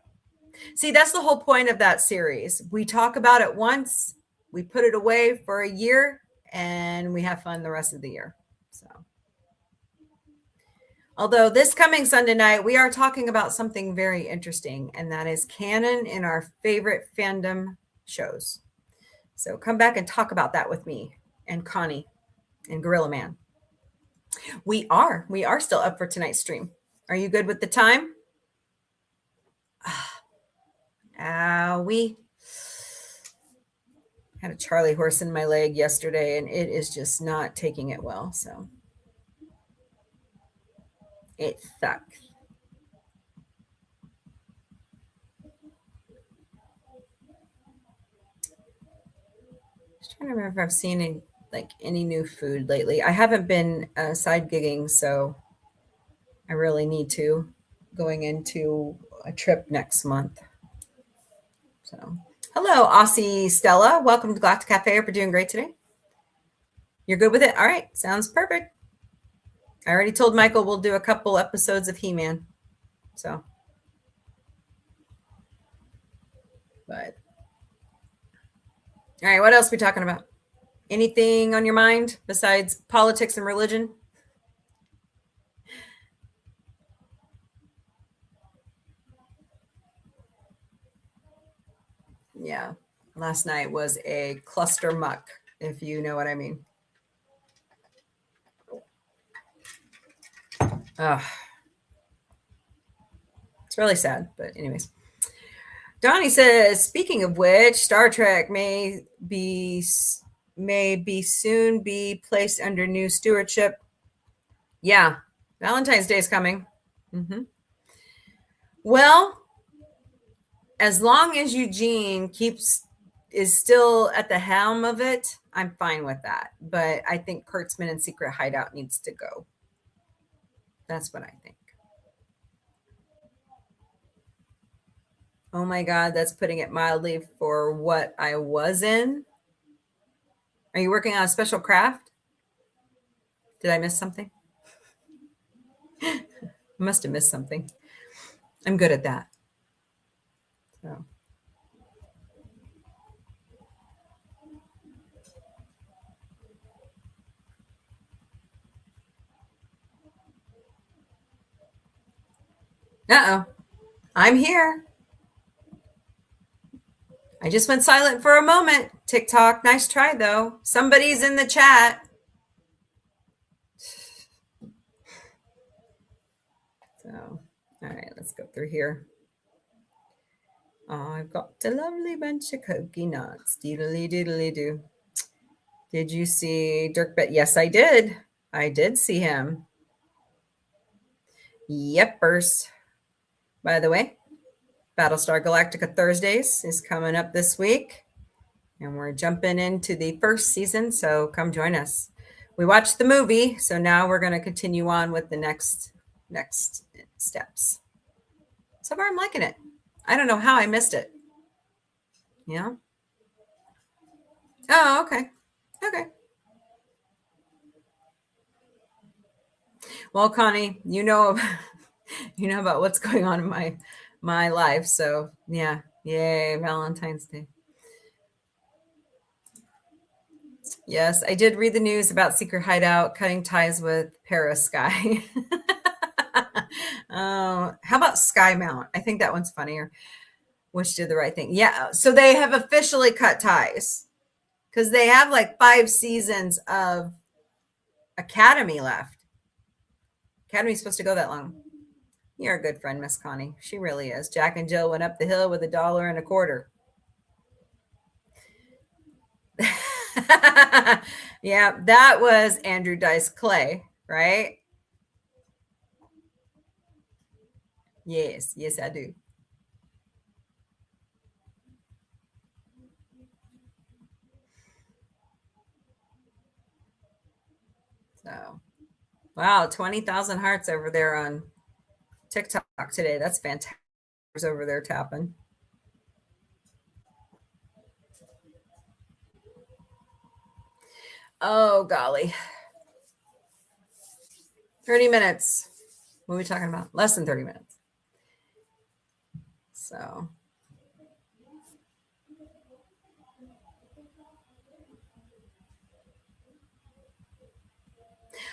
Speaker 1: See, that's the whole point of that series. We talk about it once, we put it away for a year, and we have fun the rest of the year. So, although this coming Sunday night, we are talking about something very interesting, and that is canon in our favorite fandom shows. So come back and talk about that with me and Connie and Gorilla Man. We are still up for tonight's stream. Are you good with the time? We had a Charlie horse in my leg yesterday, and it is just not taking it well. So it sucks. Just trying to remember if I've seen any new food lately. I haven't been side gigging, so I really need to, going into a trip next month. So, hello, Aussie Stella. Welcome to Galactic Café. Hope you're doing great today. You're good with it? All right. Sounds perfect. I already told Michael we'll do a couple episodes of He-Man. So, but, all right. What else are we talking about? Anything on your mind besides politics and religion? Yeah. Last night was a cluster muck, if you know what I mean. It's really sad, but anyways. Donnie says, speaking of which, Star Trek may soon be placed under new stewardship. Yeah, Valentine's Day is coming. Well, as long as Eugene is still at the helm of it, I'm fine with that. But I think Kurtzman and Secret Hideout needs to go. That's what I think. Oh my God, that's putting it mildly for what I was in. Are you working on a special craft? Did I miss something? I must have missed something. I'm good at that. So. Uh-oh. I'm here. I just went silent for a moment. TikTok, nice try though. Somebody's in the chat. So, all right, let's go through here. I've got a lovely bunch of coconut nuts. Doodly doodly do. Did you see Dirk Bet? Yes, I did. I did see him. Yepers. By the way, Battlestar Galactica Thursdays is coming up this week. And we're jumping into the first season, so come join us. We watched the movie, so now we're going to continue on with the next steps. So far, I'm liking it. I don't know how I missed it. Yeah. Oh, okay. Okay. Well, Connie, you know about what's going on in my life, so yeah. Yay, Valentine's Day. Yes, I did read the news about Secret Hideout cutting ties with Paris Sky. How about Sky Mount? I think that one's funnier. Which did the right thing. Yeah. So they have officially cut ties because they have like 5 seasons of Academy left. Academy's supposed to go that long. You're a good friend, Miss Connie. She really is. Jack and Jill went up the hill with $1.25. Yeah, that was Andrew Dice Clay, right? Yes, I do. So, wow, 20,000 hearts over there on TikTok today. That's fantastic. Over there tapping. Oh, golly. 30 minutes. What are we talking about? Less than 30 minutes. So.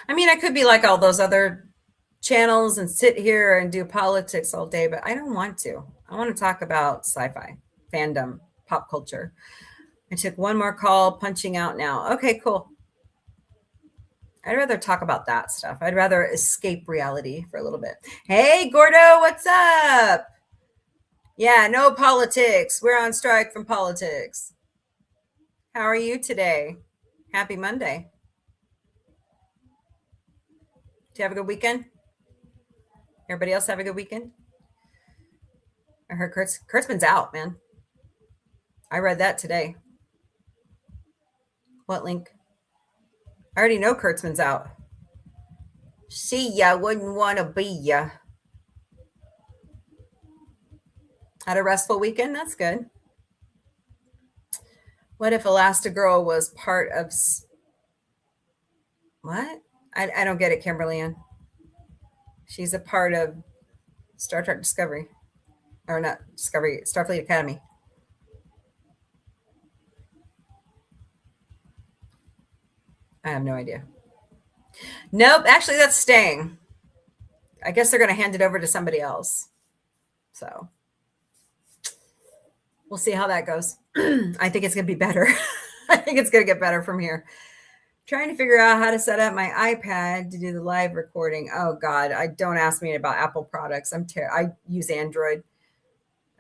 Speaker 1: I mean, I could be like all those other channels and sit here and do politics all day, but I don't want to. I want to talk about sci-fi, fandom, pop culture. I took one more call, punching out now. Okay, cool. I'd rather talk about that stuff. I'd rather escape reality for a little bit. Hey, Gordo, what's up? Yeah, no politics. We're on strike from politics. How are you today? Happy Monday. Do you have a good weekend? Everybody else have a good weekend? I heard Kurtzman's out, man. I read that today. What link? I already know Kurtzman's out. See ya, wouldn't want to be ya. Had a restful weekend? That's good. What if Elastigirl was part of... What? I don't get it, Kimberly Ann. She's a part of Star Trek Discovery. Or not Discovery, Starfleet Academy. I have no idea. Nope, actually that's staying. I guess they're going to hand it over to somebody else. So we'll see how that goes. I think it's going to be better. I think it's going to get better from here. Trying to figure out how to set up my iPad to do the live recording. Oh God, don't ask me about Apple products. I use Android.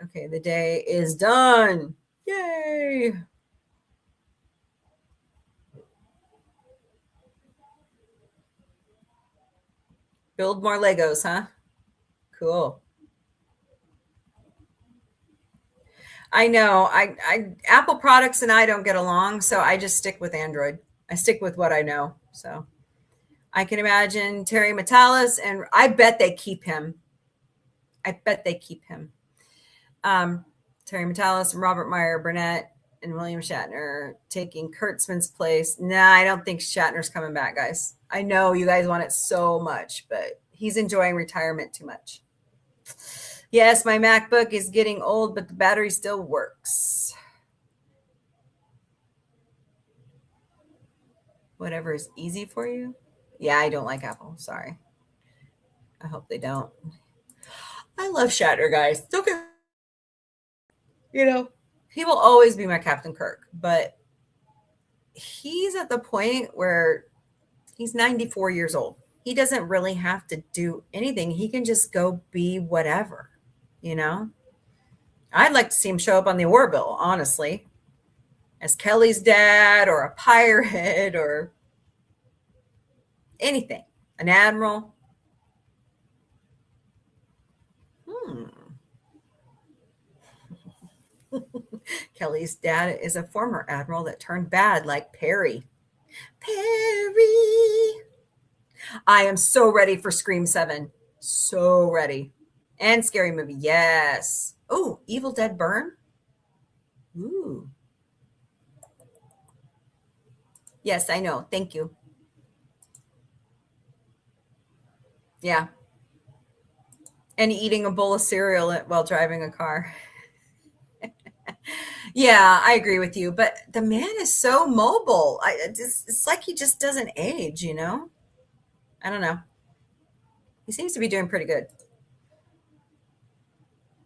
Speaker 1: Okay, the day is done. Yay. Build more Legos, huh? Cool. I know. I Apple products and I don't get along, so I just stick with Android. I stick with what I know. So I can imagine Terry Metalis, and I bet they keep him. Terry Metalis and Robert Meyer Burnett and William Shatner taking Kurtzman's place. Nah, I don't think Shatner's coming back, guys. I know you guys want it so much, but he's enjoying retirement too much. Yes, my MacBook is getting old, but the battery still works. Whatever is easy for you. Yeah, I don't like Apple. Sorry. I hope they don't. I love Shatner, guys. Okay. You know, he will always be my Captain Kirk, but he's at the point where he's 94 years old. He doesn't really have to do anything. He can just go be whatever, you know? I'd like to see him show up on the Orville, honestly, as Kelly's dad or a pirate or anything, an admiral. Kelly's dad is a former admiral that turned bad, like Perry. I am so ready for Scream 7. So ready. And Scary Movie. Yes. Oh, Evil Dead Burn. Ooh. Yes, I know. Thank you. Yeah. And eating a bowl of cereal while driving a car. Yeah, I agree with you. But the man is so mobile. It's like he just doesn't age, you know? I don't know. He seems to be doing pretty good.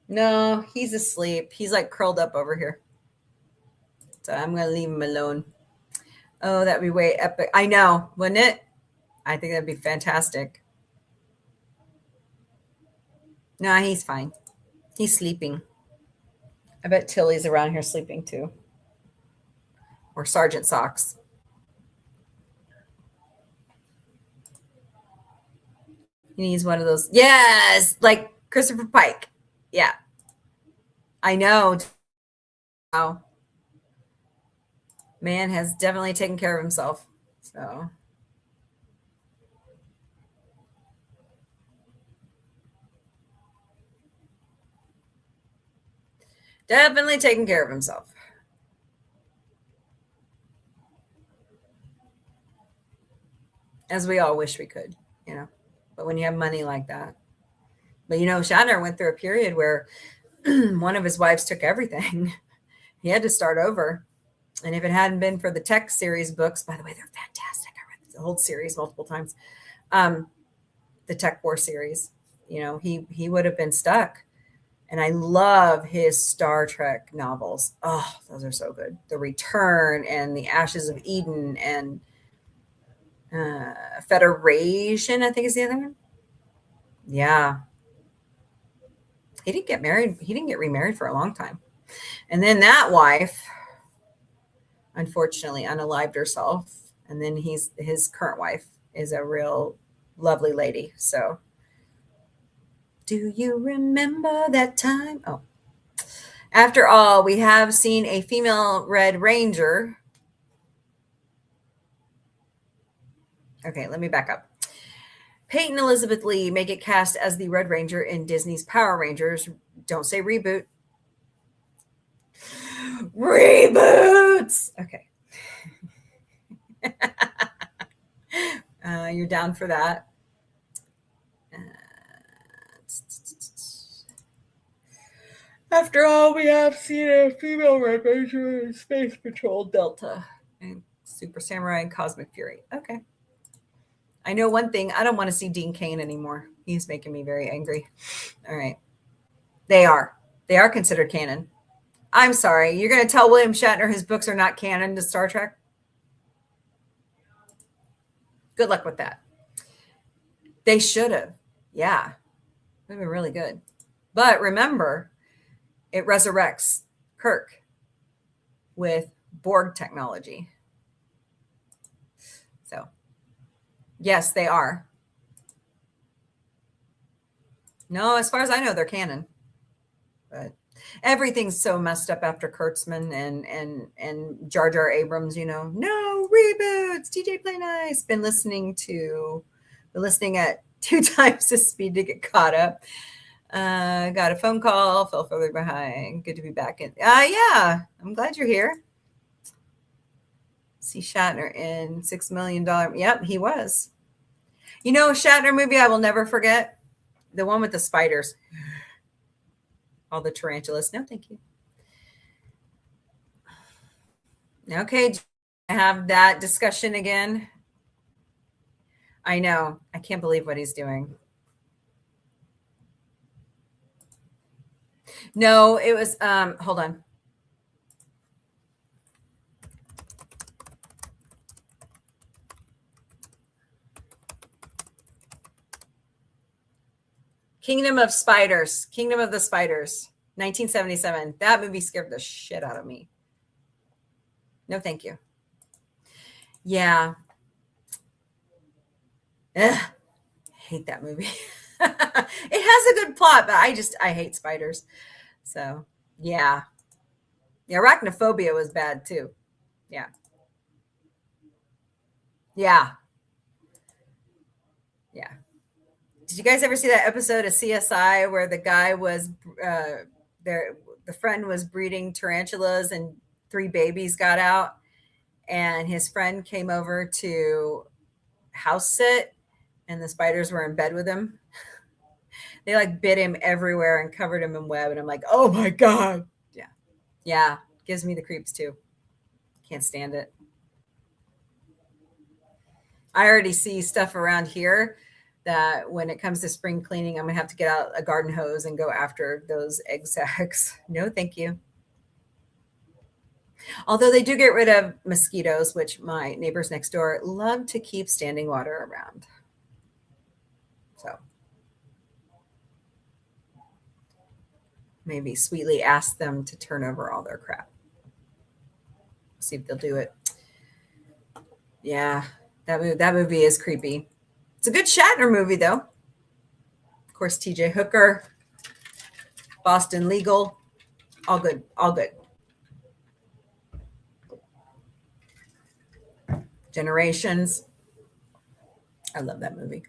Speaker 1: No, he's asleep. He's like curled up over here. So I'm going to leave him alone. Oh, that'd be way epic. I know, wouldn't it? I think that'd be fantastic. No, he's fine. He's sleeping. I bet Tilly's around here sleeping too. Or Sergeant Socks. He needs one of those. Yes, like Christopher Pike. Yeah. I know. Wow. Man has definitely taken care of himself. So. Definitely taking care of himself. As we all wish we could, you know. But when you have money like that. But, you know, Shatner went through a period where one of his wives took everything. He had to start over. And if it hadn't been for the Tech series books, by the way, they're fantastic. I read the whole series multiple times. The Tech War series, you know, he would have been stuck. And I love his Star Trek novels. Oh, those are so good. The Return and The Ashes of Eden and Federation, I think is the other one. Yeah. He didn't get married. He didn't get remarried for a long time. And then that wife, unfortunately, unalived herself. And then his current wife is a real lovely lady. So, do you remember that time? Oh, after all, we have seen a female Red Ranger. Okay, let me back up. Peyton Elizabeth Lee may get cast as the Red Ranger in Disney's Power Rangers. Don't say reboot. Reboots. Okay. You're down for that. After all, we have seen a female Red Ranger in Space Patrol Delta and Super Samurai and Cosmic Fury. Okay. I know one thing. I don't want to see Dean Cain anymore. He's making me very angry. All right. They are considered canon. I'm sorry. You're going to tell William Shatner his books are not canon to Star Trek? Good luck with that. They should have. Yeah. They've been really good. But remember, it resurrects Kirk with Borg technology. So, yes, they are. No, as far as I know, they're canon. But everything's so messed up after Kurtzman and Jar Jar Abrams, you know. No reboots. TJ Play Nice. Been listening at 2 times the speed to get caught up. Got a phone call, fell further behind. Good to be back in. Yeah, I'm glad you're here. See Shatner in $6 Million. Yep, he was. You know, Shatner movie I will never forget. The one with the spiders. All the tarantulas. No, thank you. Okay, I have that discussion again. I know. I can't believe what he's doing. No, it was hold on. Kingdom of the Spiders, 1977. That movie scared the shit out of me. No, thank you. Yeah. Ugh, hate that movie. It has a good plot, but I hate spiders. So, yeah. Arachnophobia was bad too. Yeah. Yeah. Yeah. Did you guys ever see that episode of CSI where the guy was the friend was breeding tarantulas and 3 babies got out and his friend came over to house sit and the spiders were in bed with him? They like bit him everywhere and covered him in web. And I'm like, oh my God. Yeah. Yeah. Gives me the creeps too. Can't stand it. I already see stuff around here that when it comes to spring cleaning, I'm going to have to get out a garden hose and go after those egg sacs. No, thank you. Although they do get rid of mosquitoes, which my neighbors next door love to keep standing water around. So maybe sweetly ask them to turn over all their crap. See if they'll do it. Yeah, that movie is creepy. It's a good Shatner movie, though. Of course, T.J. Hooker, Boston Legal, all good, all good. Generations. I love that movie.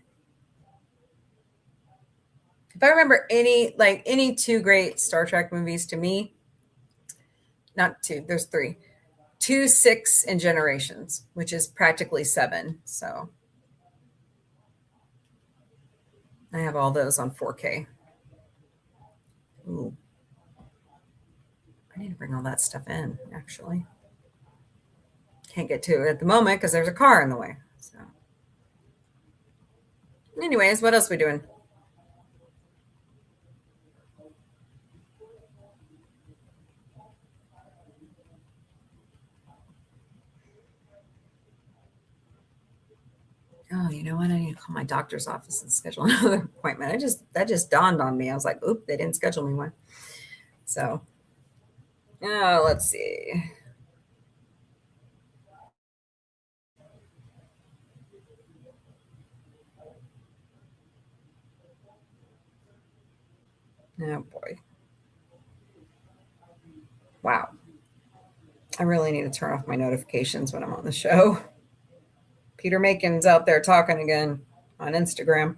Speaker 1: If I remember any two great Star Trek movies to me, not two, there's three. 2, 6, and Generations, which is practically 7. So I have all those on 4K. Ooh. I need to bring all that stuff in, actually. Can't get to it at the moment because there's a car in the way. So anyways, what else are we doing? Oh, you know what? I need to call my doctor's office and schedule another appointment. That just dawned on me. I was like, oop, they didn't schedule me one. So, let's see. Oh boy. Wow. I really need to turn off my notifications when I'm on the show. Peter Macon's out there talking again on Instagram.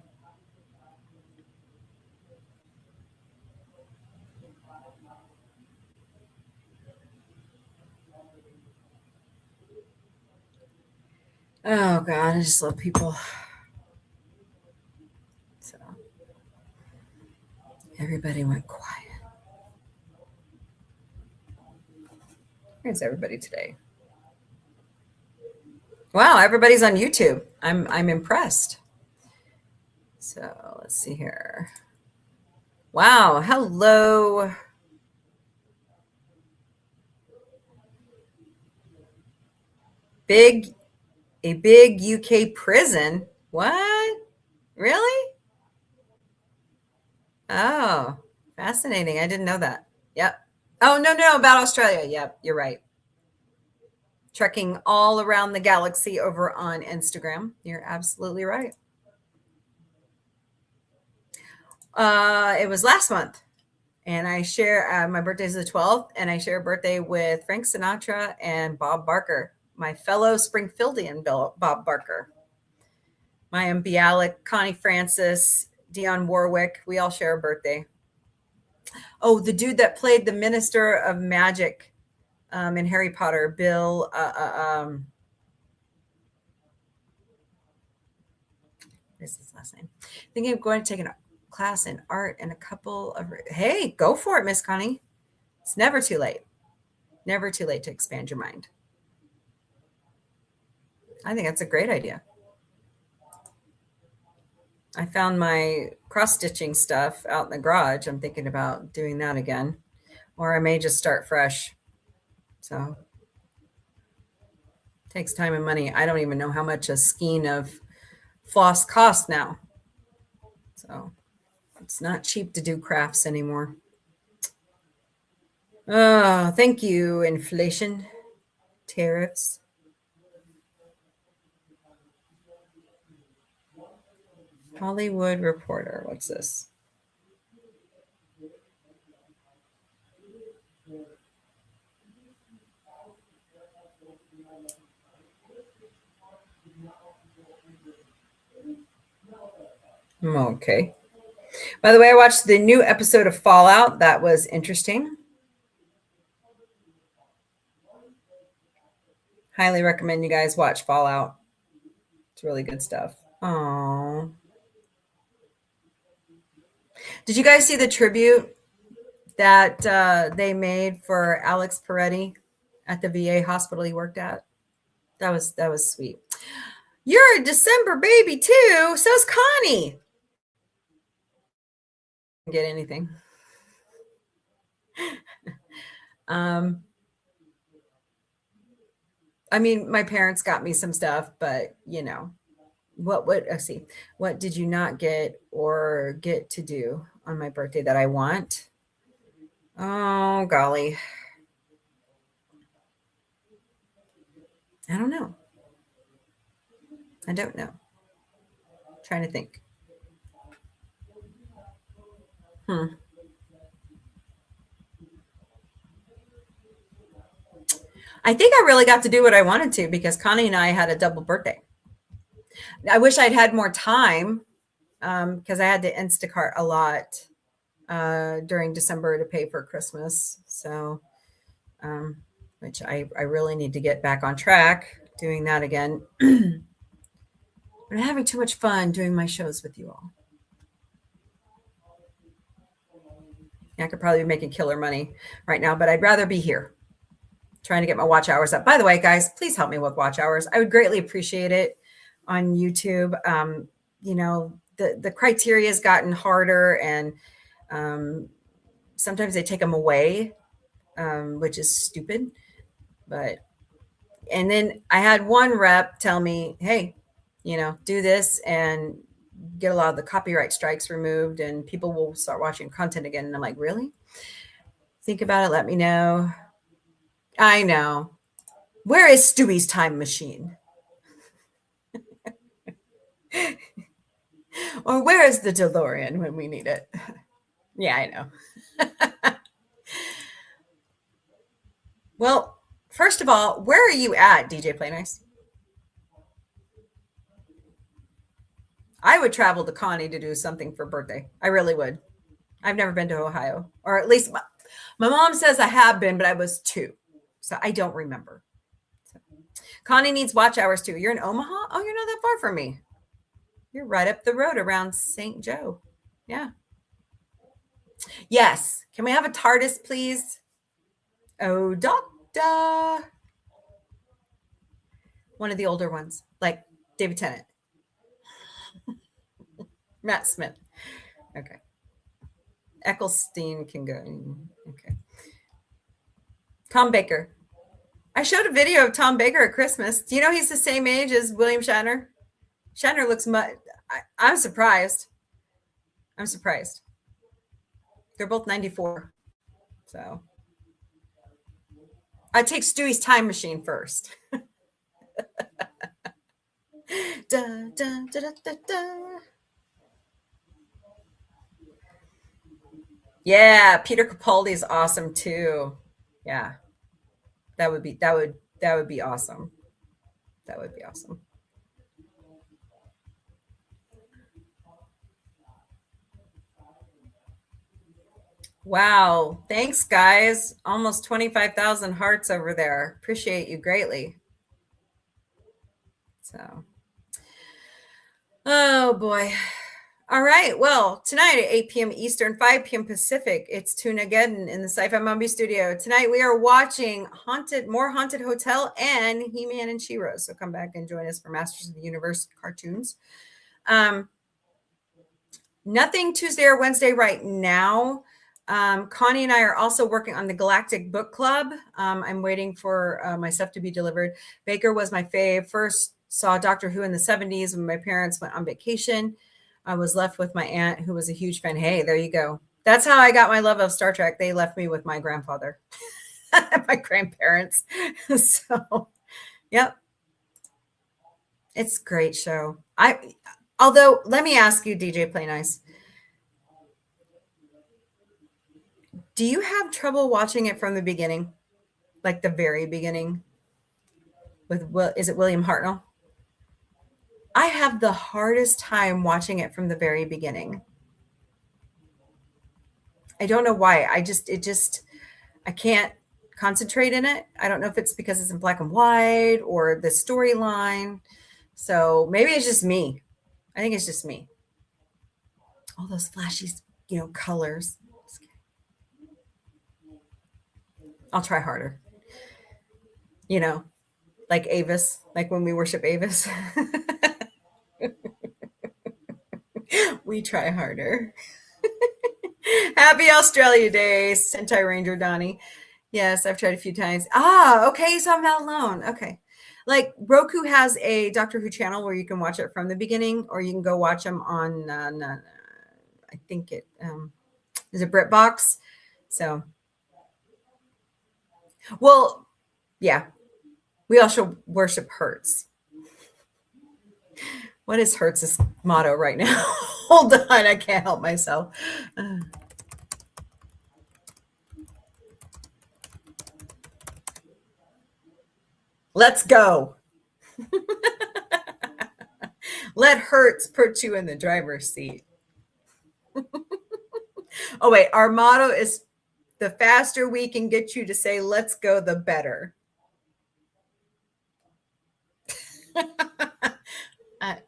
Speaker 1: Oh God, I just love people. So everybody went quiet. Where's everybody today? Wow, everybody's on YouTube. I'm impressed. So let's see here. Wow, hello. A big UK prison. What? Really? Oh, fascinating. I didn't know that. Yep. Oh, no, about Australia. Yep, you're right. Trekking all around the galaxy over on Instagram. You're absolutely right. It was last month, and I share my birthday's the 12th, and I share a birthday with Frank Sinatra and Bob Barker, my fellow Springfieldian Bob Barker. Mayim Bialik, Connie Francis, Dionne Warwick, we all share a birthday. Oh, the dude that played the Minister of Magic in Harry Potter, Bill. What is his last name? Thinking of going to take a class in art and a couple of. Hey, go for it, Miss Connie. It's never too late. Never too late to expand your mind. I think that's a great idea. I found my cross-stitching stuff out in the garage. I'm thinking about doing that again, or I may just start fresh. So it takes time and money. I don't even know how much a skein of floss costs now. So it's not cheap to do crafts anymore. Oh, thank you, inflation, tariffs. Hollywood Reporter. What's this? Okay. By the way, I watched the new episode of Fallout. That was interesting. Highly recommend you guys watch Fallout. It's really good stuff. Oh. Did you guys see the tribute that they made for Alex Peretti at the VA hospital he worked at. That was sweet. You're a December baby too. So's Connie. Get anything. I mean, my parents got me some stuff, but you know, what did you not get or get to do on my birthday that I want? Oh, golly. I don't know. I don't know. Trying to think. I think I really got to do what I wanted to because Connie and I had a double birthday. I wish I'd had more time because I had to Instacart a lot during December to pay for Christmas. So, which I really need to get back on track doing that again. I'm having too much fun doing my shows with you all. I could probably be making killer money right now, but I'd rather be here trying to get my watch hours up. By the way, guys, please help me with watch hours. I would greatly appreciate it on YouTube. You know, the criteria has gotten harder and sometimes they take them away, which is stupid. And then I had one rep tell me, hey, you know, do this and get a lot of the copyright strikes removed and people will start watching content again. And I'm like, really? Think about it. Let me know. I know. Where is Stewie's time machine? Or where is the DeLorean when we need it? Yeah, I know. Well, first of all, where are you at, DJ Play Nice? I would travel to Connie to do something for birthday. I really would. I've never been to Ohio, or at least my mom says I have been, but I was 2. So I don't remember. So, Connie needs watch hours too. You're in Omaha? Oh, you're not that far from me. You're right up the road around St. Joe. Yeah. Yes. Can we have a TARDIS, please? Oh, doctor. One of the older ones, like David Tennant. Matt Smith. Okay. Eccleston can go. Okay. Tom Baker. I showed a video of Tom Baker at Christmas. Do you know he's the same age as William Shatner? Shatner looks much. I'm surprised. I'm surprised. They're both 94. So I take Stewie's time machine first. Da, da, da, da, da, da. Yeah, Peter Capaldi is awesome too. Yeah. That would be awesome. That would be awesome. Wow. Thanks, guys. Almost 25,000 hearts over there. Appreciate you greatly. So, oh boy. All right. Well, tonight at 8 p.m. Eastern, 5 p.m. Pacific, it's Tunageddon in the Sci-Fi Mombie studio. Tonight we are watching more Haunted Hotel and He-Man and She-Ra. So come back and join us for Masters of the Universe cartoons. Nothing Tuesday or Wednesday right now. Connie and I are also working on the Galactic book club. I'm waiting for my stuff to be delivered. Baker was my fave. First saw Doctor Who in the 70s when my parents went on vacation. I was left with my aunt who was a huge fan. Hey, there you go. That's how I got my love of Star Trek. They left me with my grandfather, my grandparents. So, yep. It's a great show. Although, let me ask you, DJ Play Nice. Do you have trouble watching it from the beginning? Like the very beginning? Is it William Hartnell? I have the hardest time watching it from the very beginning. I don't know why. I can't concentrate in it. I don't know if it's because it's in black and white or the storyline. So maybe it's just me. I think it's just me. All those flashy, colors. I'll try harder. You know, like Avis, like when we worship Avis. We try harder. Happy Australia Day, Sentai Ranger Donnie. Yes, I've tried a few times. Okay, so I'm not alone. Okay. Like Roku has a Doctor Who channel where you can watch it from the beginning, or you can go watch them on, I think it is a BritBox. So, well, yeah, we also worship Hertz. What is Hertz's motto right now? Hold on, I can't help myself. Let's go. Let Hertz put you in the driver's seat. Oh, wait. Our motto is the faster we can get you to say, let's go, the better.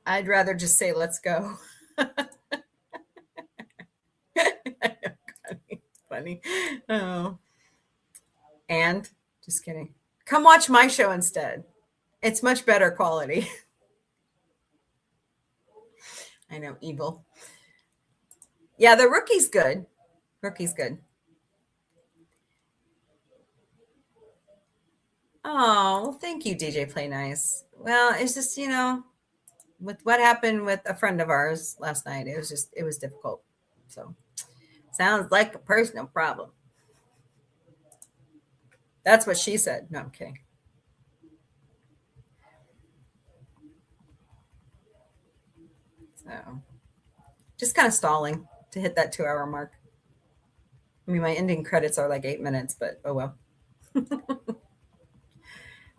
Speaker 1: I'd rather just say, let's go. It's funny. Oh. And just kidding. Come watch my show instead. It's much better quality. I know, evil. Yeah, the Rookie's good. Rookie's good. Oh, well, thank you, DJ Play Nice. Well, it's just, with what happened with a friend of ours last night, it was difficult. So, sounds like a personal problem. That's what she said. No, I'm kidding. So, just kind of stalling to hit that 2-hour mark. I mean, my ending credits are like 8 minutes, but oh well.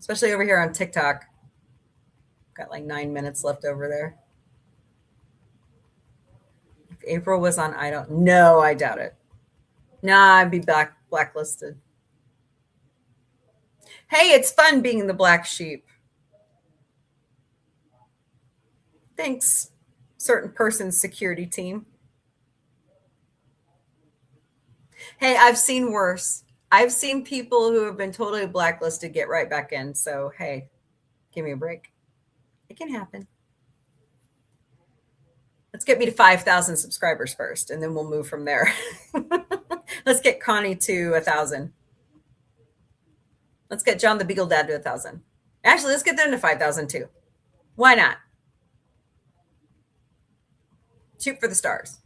Speaker 1: Especially over here on TikTok. Got like 9 minutes left over there. If April was on, no, I doubt it. Nah, I'd be blacklisted. Hey, it's fun being the black sheep. Thanks, certain person's security team. Hey, I've seen worse. I've seen people who have been totally blacklisted get right back in. So, hey, give me a break. It can happen. Let's get me to 5,000 subscribers first, and then we'll move from there. Let's get Connie to 1,000. Let's get John the Beagle Dad to 1,000. Actually, let's get them to 5,000 too. Why not? Shoot for the stars.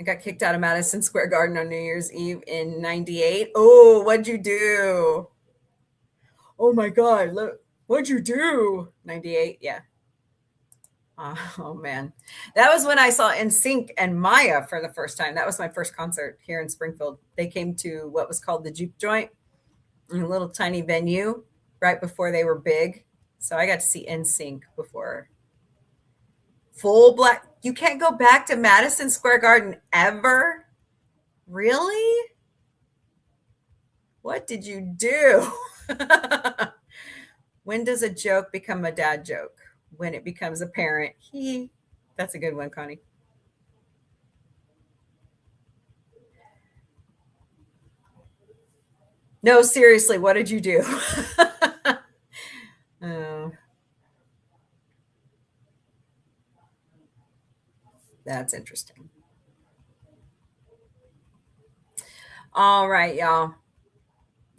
Speaker 1: I got kicked out of Madison Square Garden on New Year's Eve in 98. Oh, what'd you do? Oh my God, look, what'd you do? 98, yeah. Oh man. That was when I saw NSYNC and Maya for the first time. That was my first concert here in Springfield. They came to what was called the Juke Joint, in a little tiny venue right before they were big. So I got to see NSYNC before. Full black. You can't go back to Madison Square Garden ever? Really? What did you do? When does a joke become a dad joke? When it becomes apparent. That's a good one, Connie. No, seriously, what did you do? Oh. That's interesting. All right, y'all.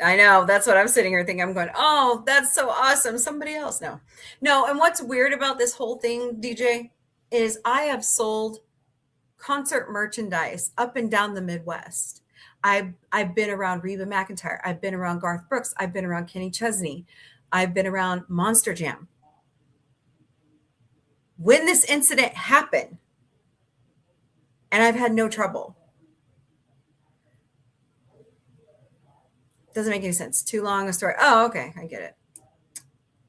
Speaker 1: I know. That's what I'm sitting here thinking. I'm going, oh, that's so awesome. Somebody else. No. And what's weird about this whole thing, DJ, is I have sold concert merchandise up and down the Midwest. I've been around Reba McEntire. I've been around Garth Brooks. I've been around Kenny Chesney. I've been around Monster Jam. When this incident happened, and I've had no trouble. Doesn't make any sense. Too long a story. Oh, okay. I get it.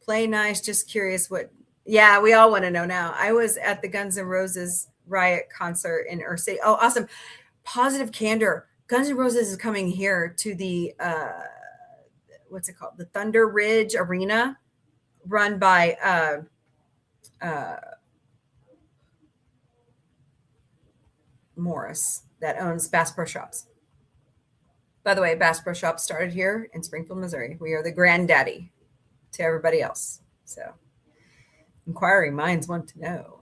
Speaker 1: Play nice. Just curious what. Yeah, we all want to know now. I was at the Guns N' Roses Riot concert in Earth City. Oh, awesome. Positive candor. Guns N' Roses is coming here to the, what's it called? The Thunder Ridge Arena, run by, Morris that owns Bass Pro Shops. By the way, Bass Pro Shops started here in Springfield, Missouri. We are the granddaddy to everybody else. So inquiring minds want to know.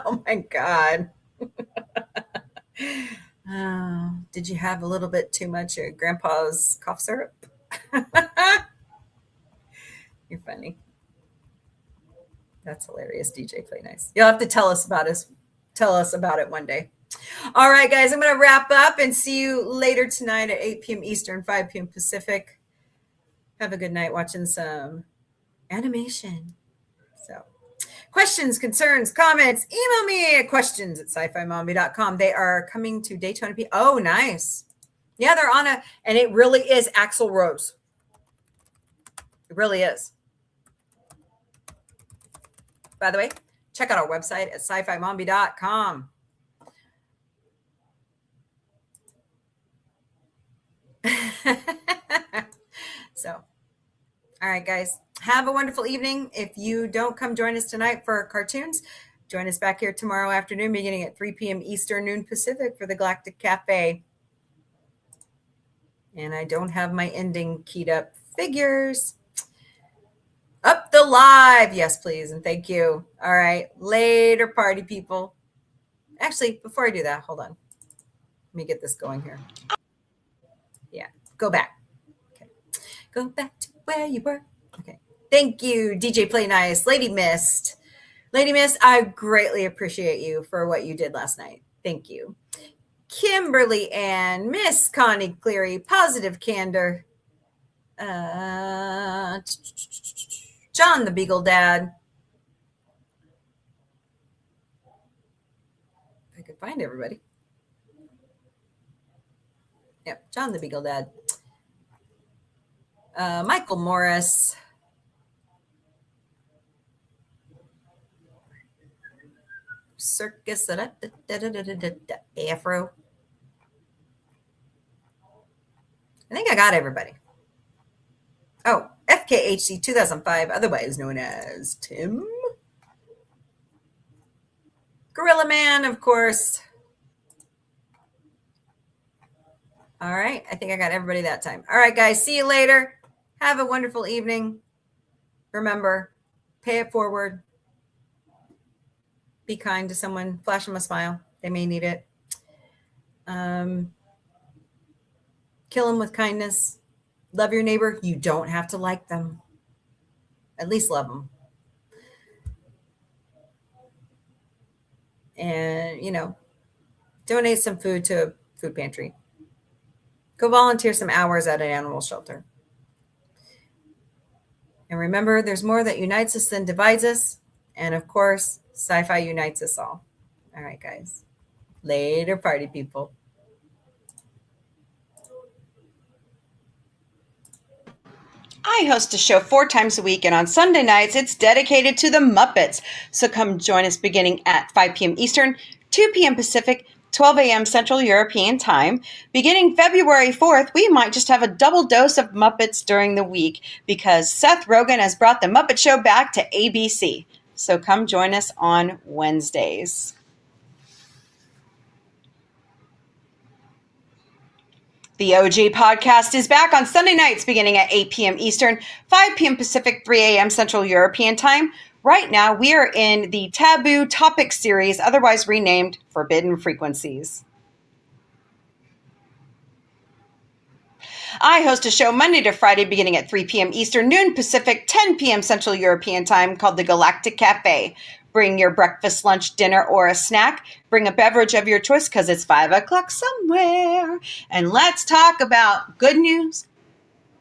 Speaker 1: Oh my God. Oh, did you have a little bit too much of Grandpa's cough syrup? You're funny. That's hilarious, DJ Play Nice. You'll have to tell us about it one day. All right, guys, I'm going to wrap up and see you later tonight at 8 p.m. Eastern, 5 p.m. Pacific. Have a good night watching some animation. So, questions, concerns, comments, email me at questions@sci-fi-mombie.com. They are coming to Daytona P. Oh, nice. Yeah, they're on and it really is Axl Rose. It really is. By the way, check out our website at sci-fi-mombie.com. So, all right, guys, have a wonderful evening. If you don't come join us tonight for cartoons, join us back here tomorrow afternoon, beginning at 3 p.m. Eastern, noon Pacific for the Galactic Café. And I don't have my ending keyed up. Figures. Up the live. Yes, please. And thank you. All right. Later, party people. Actually, before I do that, hold on. Let me get this going here. Yeah. Go back. Okay. Go back to where you were. Okay. Thank you, DJ Play Nice. Lady Mist. Lady Mist, I greatly appreciate you for what you did last night. Thank you. Kimberly Ann, Miss Connie Cleary, Positive Candor. John the Beagle Dad. If I could find everybody. Yep, John the Beagle Dad. Michael Morris. Circus. Afro. I think I got everybody. Oh, FKHC 2005, otherwise known as Tim. Gorilla Man, of course. All right, I think I got everybody that time. All right, guys, see you later. Have a wonderful evening. Remember, pay it forward. Be kind to someone. Flash them a smile. They may need it. Kill them with kindness. Love your neighbor. You don't have to like them. At least love them. And, donate some food to a food pantry. Go volunteer some hours at an animal shelter. And remember, there's more that unites us than divides us. And, of course, sci-fi unites us all. All right, guys. Later, party people. I host a show 4 times a week, and on Sunday nights, it's dedicated to the Muppets. So come join us beginning at 5 p.m. Eastern, 2 p.m. Pacific, 12 a.m. Central European Time. Beginning February 4th, we might just have a double dose of Muppets during the week because Seth Rogen has brought the Muppet Show back to ABC. So come join us on Wednesdays. The OG podcast is back on Sunday nights beginning at 8 p.m. Eastern, 5 p.m. Pacific, 3 a.m. Central European Time. Right now, we are in the Taboo Topic series, otherwise renamed Forbidden Frequencies. I host a show Monday to Friday beginning at 3 p.m. Eastern, noon Pacific, 10 p.m. Central European Time called the Galactic Café. Bring your breakfast, lunch, dinner, or a snack. Bring a beverage of your choice because it's 5 o'clock somewhere. And let's talk about good news,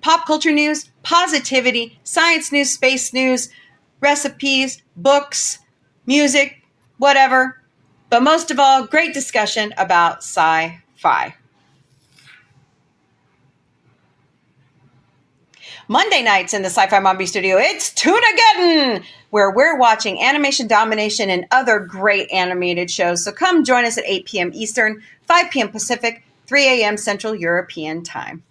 Speaker 1: pop culture news, positivity, science news, space news, recipes, books, music, whatever. But most of all, great discussion about sci-fi. Monday nights in the Sci-Fi Mombie studio, it's Tunageddon, where we're watching Animation Domination and other great animated shows. So come join us at 8 p.m. Eastern, 5 p.m. Pacific, 3 a.m. Central European Time.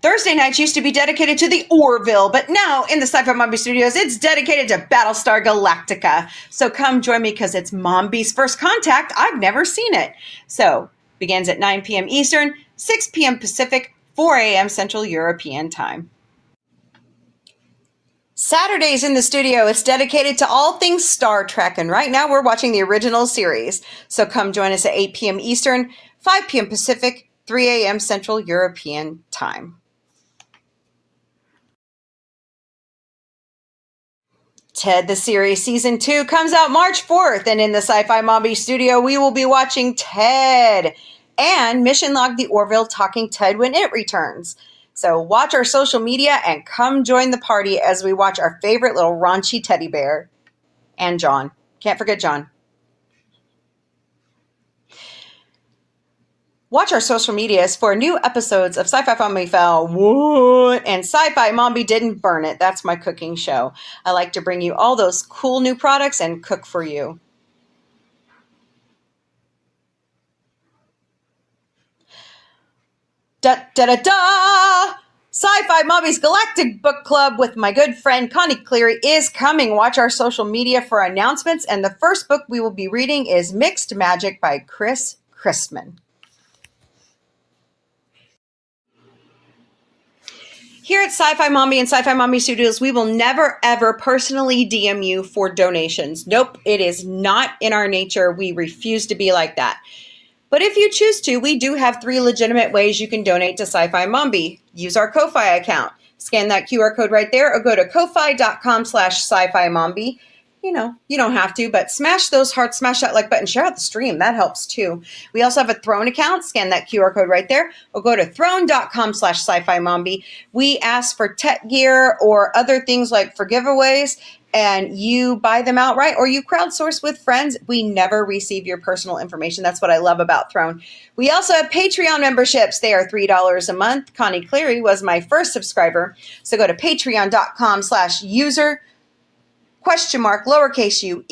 Speaker 1: Thursday nights used to be dedicated to the Orville, but now in the Sci-Fi Mombie Studios, it's dedicated to Battlestar Galactica. So come join me because it's Mombie's first contact. I've never seen it. So begins at 9 p.m. Eastern, 6 p.m. Pacific, 4 a.m. Central European Time. Saturdays in the studio, it's dedicated to all things Star Trek, and right now we're watching the original series. So come join us at 8 p.m. Eastern, 5 p.m. Pacific, 3 a.m. Central European Time. Ted the Series Season 2 comes out March 4th, and in the Sci-Fi Mombie studio, we will be watching Ted and Mission Log the Orville Talking Ted when it returns. So watch our social media and come join the party as we watch our favorite little raunchy teddy bear. And John. Can't forget John. Watch our social medias for new episodes of Sci-Fi Mombie Fell What and Sci-Fi Mombie Didn't Burn It. That's my cooking show. I like to bring you all those cool new products and cook for you. Da-da-da-da! Sci-Fi Mombie's Galactic Book Club with my good friend Connie Cleary is coming. Watch our social media for announcements. And the first book we will be reading is Mixed Magic by Chris Christman. Here at Sci-Fi Mombie and Sci-Fi Mombie Studios, we will never, ever personally DM you for donations. Nope, it is not in our nature. We refuse to be like that. But if you choose to, we do have 3 legitimate ways you can donate to Sci-Fi Mombie. Use our Ko-Fi account. Scan that QR code right there or go to ko-fi.com/sci-fi mombie. You know, you don't have to, but smash those hearts, smash that like button, share out the stream. That helps too. We also have a Throne account. Scan that QR code right there or go to throne.com/sci-fi mombie. We ask for tech gear or other things like for giveaways, and you buy them outright or you crowdsource with friends. We never receive your personal information. That's what I love about Throne. We also have Patreon memberships. They are $3 a month. Connie Cleary was my first subscriber. So go to patreon.com/user !lowercase u =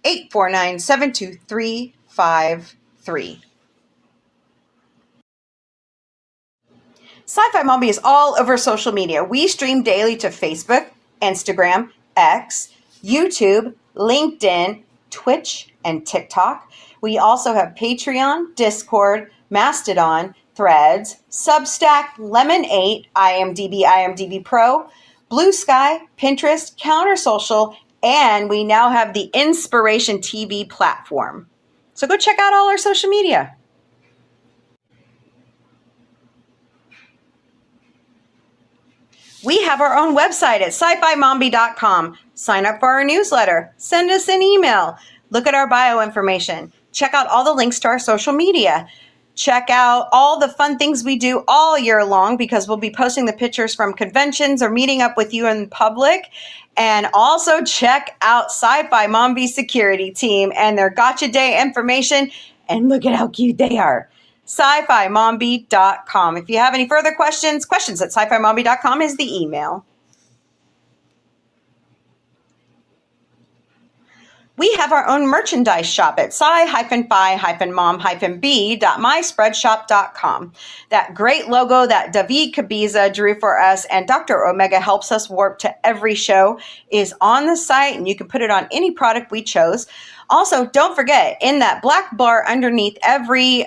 Speaker 1: 849-72353. Sci-Fi Mombie is all over social media. We stream daily to Facebook, Instagram, X, YouTube, LinkedIn, Twitch, and TikTok. We also have Patreon, Discord, Mastodon, Threads, Substack, Lemon8, IMDb Pro, Blue Sky, Pinterest, Counter Social, and we now have the Inspiration TV platform. So go check out all our social media. We have our own website at sci-fi-mombie.com. Sign up for our newsletter. Send us an email. Look at our bio information. Check out all the links to our social media. Check out all the fun things we do all year long because we'll be posting the pictures from conventions or meeting up with you in public. And also check out Sci-Fi Mombie's security team and their Gotcha Day information. And look at how cute they are. sci-fi-mombie.com. If you have any further questions at sci-fi-mombie.com is the email. We have our own merchandise shop at sci-fi-mom-b.myspreadshop.com. That great logo that David Kabiza drew for us and Dr. Omega helps us warp to every show is on the site, and you can put it on any product we chose. Also, don't forget, in that black bar underneath every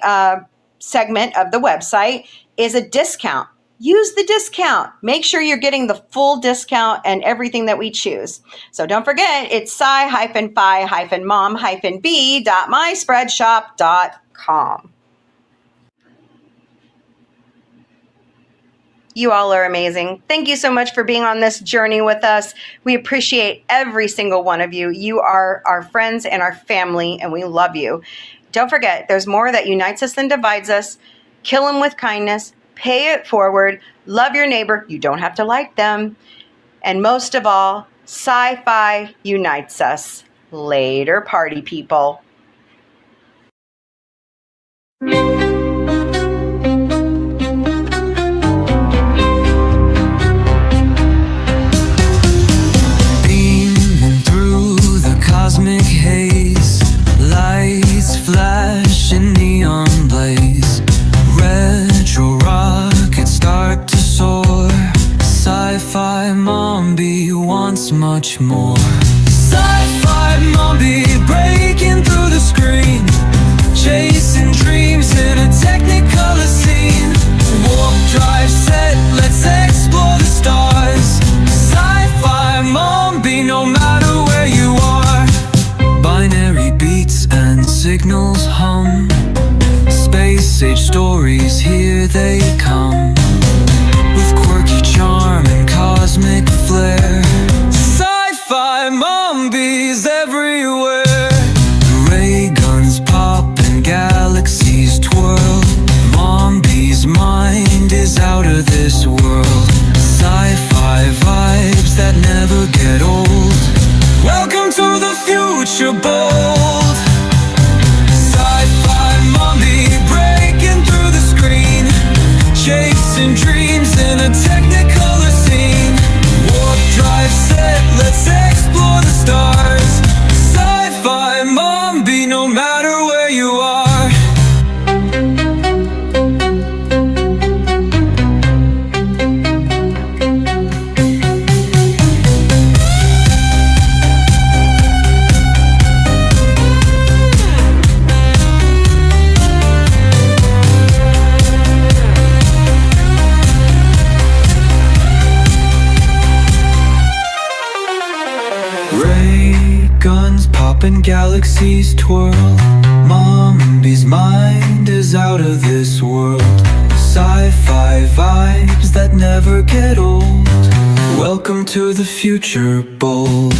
Speaker 1: segment of the website is a discount. Use the discount. Make sure you're getting the full discount and everything that we choose. So don't forget, it's sci-fi-mom-b.myspreadshop.com. You all are amazing. Thank you so much for being on this journey with us. We appreciate every single one of you. You are our friends and our family, and we love you. Don't forget, there's more that unites us than divides us. Kill them with kindness. Pay it forward. Love your neighbor. You don't have to like them. And most of all, sci-fi unites us. Later, party people.
Speaker 10: Beaming through the cosmic haze, lights flash in neon blaze. Retro rockets start much more. Sci-fi Mombie breaking through the screen, chasing dreams in a technicolor scene. Warp drive set, let's explore the stars. Sci-fi Mombie, no matter where you are. Binary beats and signals hum, space age stories, here they come, with quirky charm and cosmic flair. Sci-fi Mombies everywhere. Ray guns pop and galaxies twirl. Mombie's mind is out of this world. Sci-fi vibes that never get old. Welcome to the future, bold. Sci-fi Mombie breaking through the screen, chasing dreams in a technicolor scene. Warp drive set, let's explore the stars. Sci-fi Mombie, no matter where you are. Ray guns pop and galaxies twirl. Mombie's mind is out of this world. Sci-fi vibes that never get old. Welcome to the future, bold.